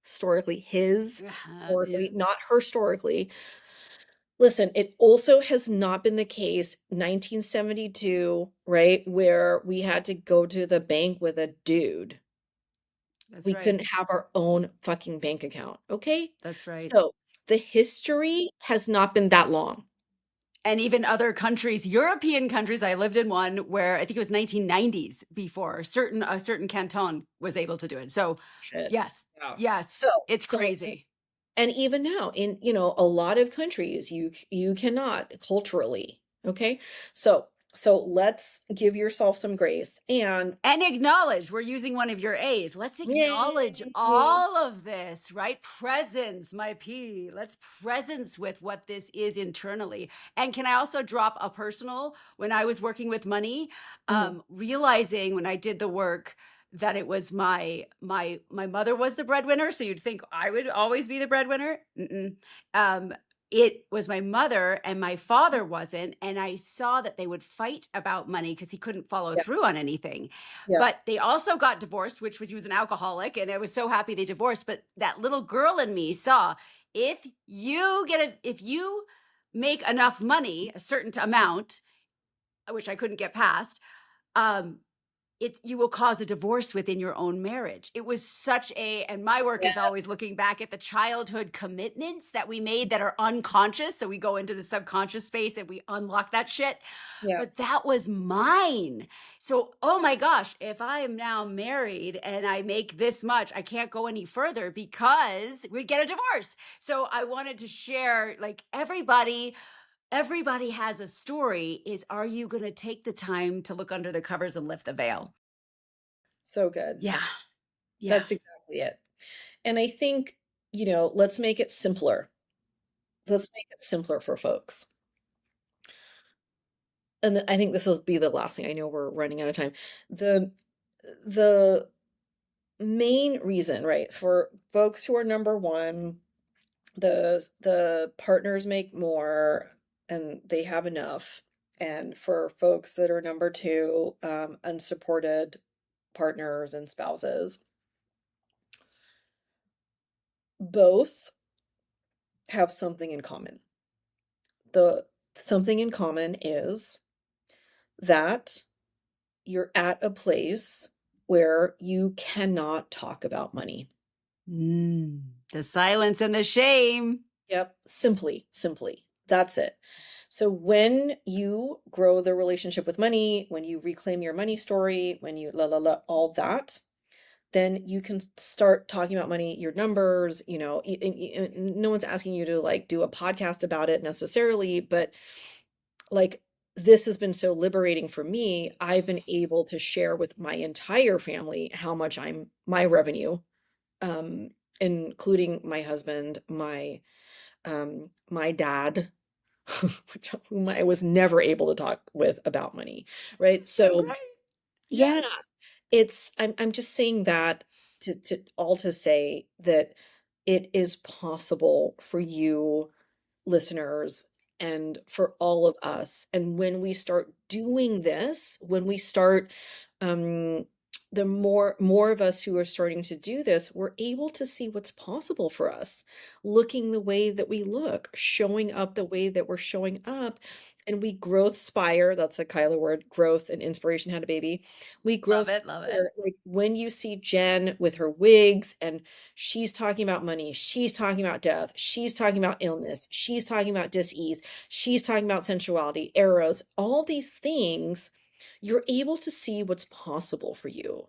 S2: historically, not
S1: Is.
S2: her historically. Listen, it also has not been the case 1972, right, where we had to go to the bank with a dude.
S1: That's
S2: We
S1: right.
S2: couldn't have our own fucking bank account, okay?
S1: That's right.
S2: So, the history has not been that long.
S1: And even other countries, European countries, I lived in one where I think it was 1990s before a certain canton was able to do it. So,
S2: Shit.
S1: yes.
S2: Yeah.
S1: Yes,
S2: So
S1: it's
S2: so
S1: crazy.
S2: and even now in, a lot of countries, you cannot culturally, okay? So let's give yourself some grace and
S1: And acknowledge we're using one of your A's. Let's acknowledge
S2: yay.
S1: all of this, right? Presence, my P. Let's presence with what this is internally. And can I also drop a personal? When I was working with money,
S2: Mhm.
S1: realizing when I did the work that it was my mother was the breadwinner, so you'd think I would always be the breadwinner. Mm-mm. Um, it was my mother and my father wasn't, and I saw that they would fight about money because he couldn't follow
S2: Yeah,
S1: through on anything.
S2: yeah.
S1: But they also got divorced, which was he was an alcoholic, and I was so happy they divorced. But that little girl in me saw if you make enough money, a certain amount, which I couldn't get past, um, you will cause a divorce within your own marriage. It was such a, and my work is
S2: Yes,
S1: always looking back at the childhood commitments that we made that are unconscious. So we go into the subconscious space and we unlock that shit.
S2: yeah.
S1: But that was mine. So, oh my gosh, if I am now married and I make this much, I can't go any further because we'd get a divorce. So I wanted to share, like, everybody has a story. Is, are you going to take the time to look under the covers and lift the veil?
S2: So good.
S1: Yeah. Yeah.
S2: That's exactly it. And I think, let's make it simpler. Let's make it simpler for folks. and I think this will be the last thing. I know we're running out of time. The the main reason, right, for folks who are number 1, the partners make more and they have enough, and for folks that are number 2, unsupported partners and spouses, both have something in common. The something in common is that you're at a place where you cannot talk about money.
S1: The silence and the shame.
S2: Yep, simply. That's it. So when you grow the relationship with money, when you reclaim your money story, when you all that, then you can start talking about money, your numbers, and no one's asking you to like do a podcast about it necessarily, but like this has been so liberating for me. I've been able to share with my entire family how much my revenue, um, including my husband, my dad, whom I was never able to talk with about money, right?
S1: So
S2: So
S1: great.
S2: yeah,
S1: Yes.
S2: I'm just saying that to say that it is possible for you listeners and for all of us. And when we start doing this, when we start, um, the more of us who are starting to do this, we're able to see what's possible for us, looking the way that we look, showing up the way that we're showing up, and we growth spire. That's a Kyla word, growth and inspiration had a baby. We
S1: Love
S2: growth
S1: it. Love it.
S2: spire, like when you see Jen with her wigs and she's talking about money. She's talking about death. She's talking about illness. She's talking about dis-ease. She's talking about sensuality, arrows, all these things. You're able to see what's possible for you.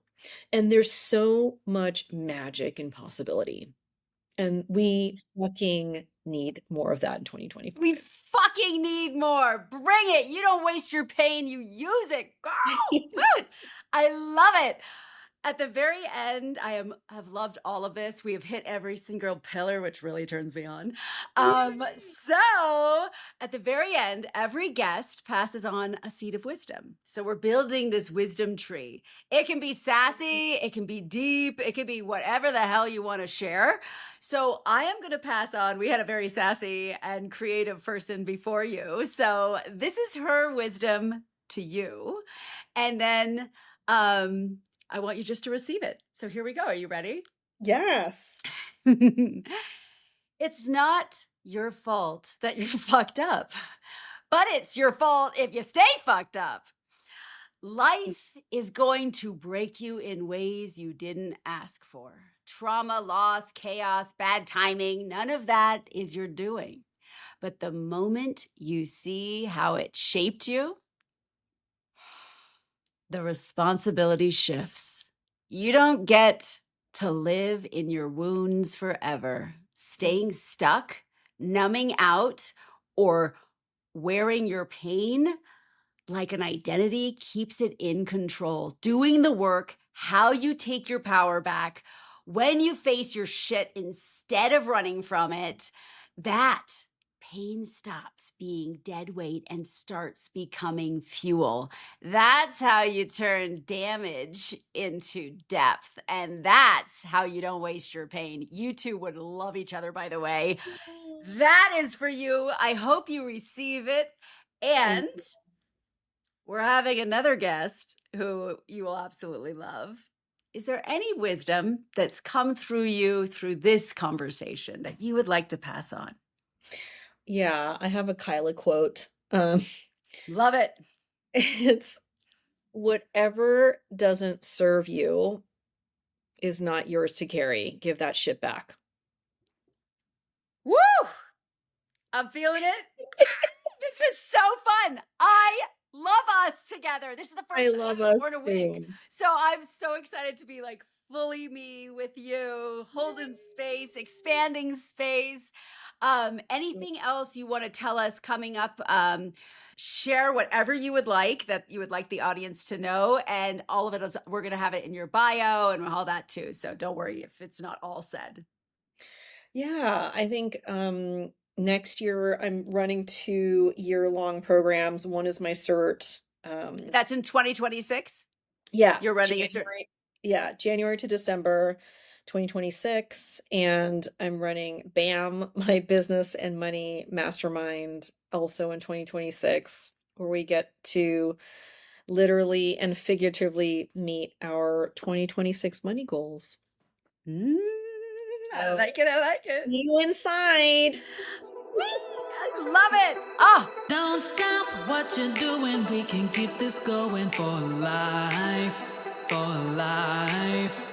S2: And there's so much magic and possibility. And we fucking need more of that in 2025.
S1: We fucking need more. Bring it. You don't waste your pain, you use it. Girl. Woo! I love it. At the very end, have loved all of this. We have hit every single pillar, which really turns me on. So at the very end, every guest passes on a seed of wisdom. So we're building this wisdom tree. It can be sassy, it can be deep, it can be whatever the hell you want to share. So I am going to pass on. We had a very sassy and creative person before you. So this is her wisdom to you. And then I want you just to receive it. So here we go. Are you ready?
S2: Yes.
S1: It's not your fault that you fucked up, but it's your fault if you stay fucked up. Life is going to break you in ways you didn't ask for. Trauma, loss, chaos, bad timing, none of that is your doing. But the moment you see how it shaped you, the responsibility shifts. You don't get to live in your wounds forever, staying stuck, numbing out, or wearing your pain like an identity keeps it in control. Doing the work, how you take your power back, when you face your shit instead of running from it, that pain stops being dead weight and starts becoming fuel. That's how you turn damage into depth. And that's how you don't waste your pain. You two would love each other, by the way. That is for you. I hope you receive it. And we're having another guest who you will absolutely love. Is there any wisdom that's come through you through this conversation that you would like to pass on?
S2: Yeah, I have a Kyla quote.
S1: Love it.
S2: It's whatever doesn't serve you is not yours to carry. Give that shit back.
S1: Woo! I'm feeling it. This was so fun. I love us together. This is the
S2: I
S1: first
S2: love
S1: time we're
S2: us
S1: in a week.
S2: too.
S1: So I'm so excited to be like fully me with you, holding space, expanding space. Anything else you want to tell us coming up? Share whatever you would like that you would like the audience to know. And all of it is, we're going to have it in your bio and all that too. So don't worry if it's not all said.
S2: Yeah, I think Next year, I'm running 2 year-long programs. One is my cert.
S1: That's in 2026?
S2: Yeah,
S1: You're running a
S2: January. Yeah, January to December 2026, and I'm running BAM, my business and money mastermind, also in 2026, where we get to literally and figuratively meet our 2026 money goals.
S1: I
S2: So,
S1: like it. I like it.
S2: see you inside.
S1: I love it. Oh,
S3: Don't stop what you're doing. We can keep this going for life. For life.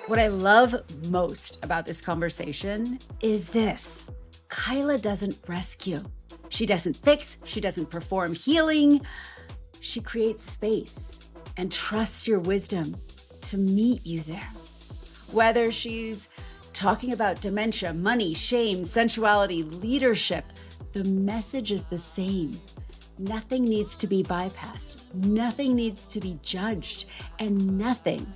S1: what I love most about this conversation is this. Kyla doesn't rescue. She doesn't fix. She doesn't perform healing. She creates space and trusts your wisdom to meet you there. Whether she's talking about dementia, money, shame, sensuality, leadership, the message is the same. Nothing needs to be bypassed. Nothing needs to be judged. And nothing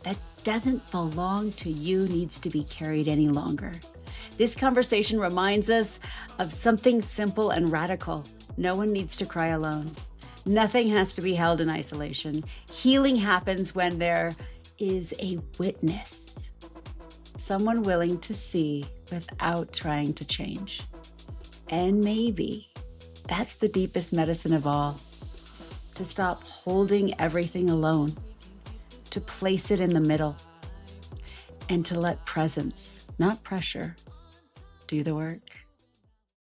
S1: that doesn't belong to you needs to be carried any longer. This conversation reminds us of something simple and radical. No one needs to cry alone. Nothing has to be held in isolation. Healing happens when there is a witness, someone willing to see without trying to change. And maybe that's the deepest medicine of all, to stop holding everything alone, to place it in the middle, and to let presence, not pressure, do the work.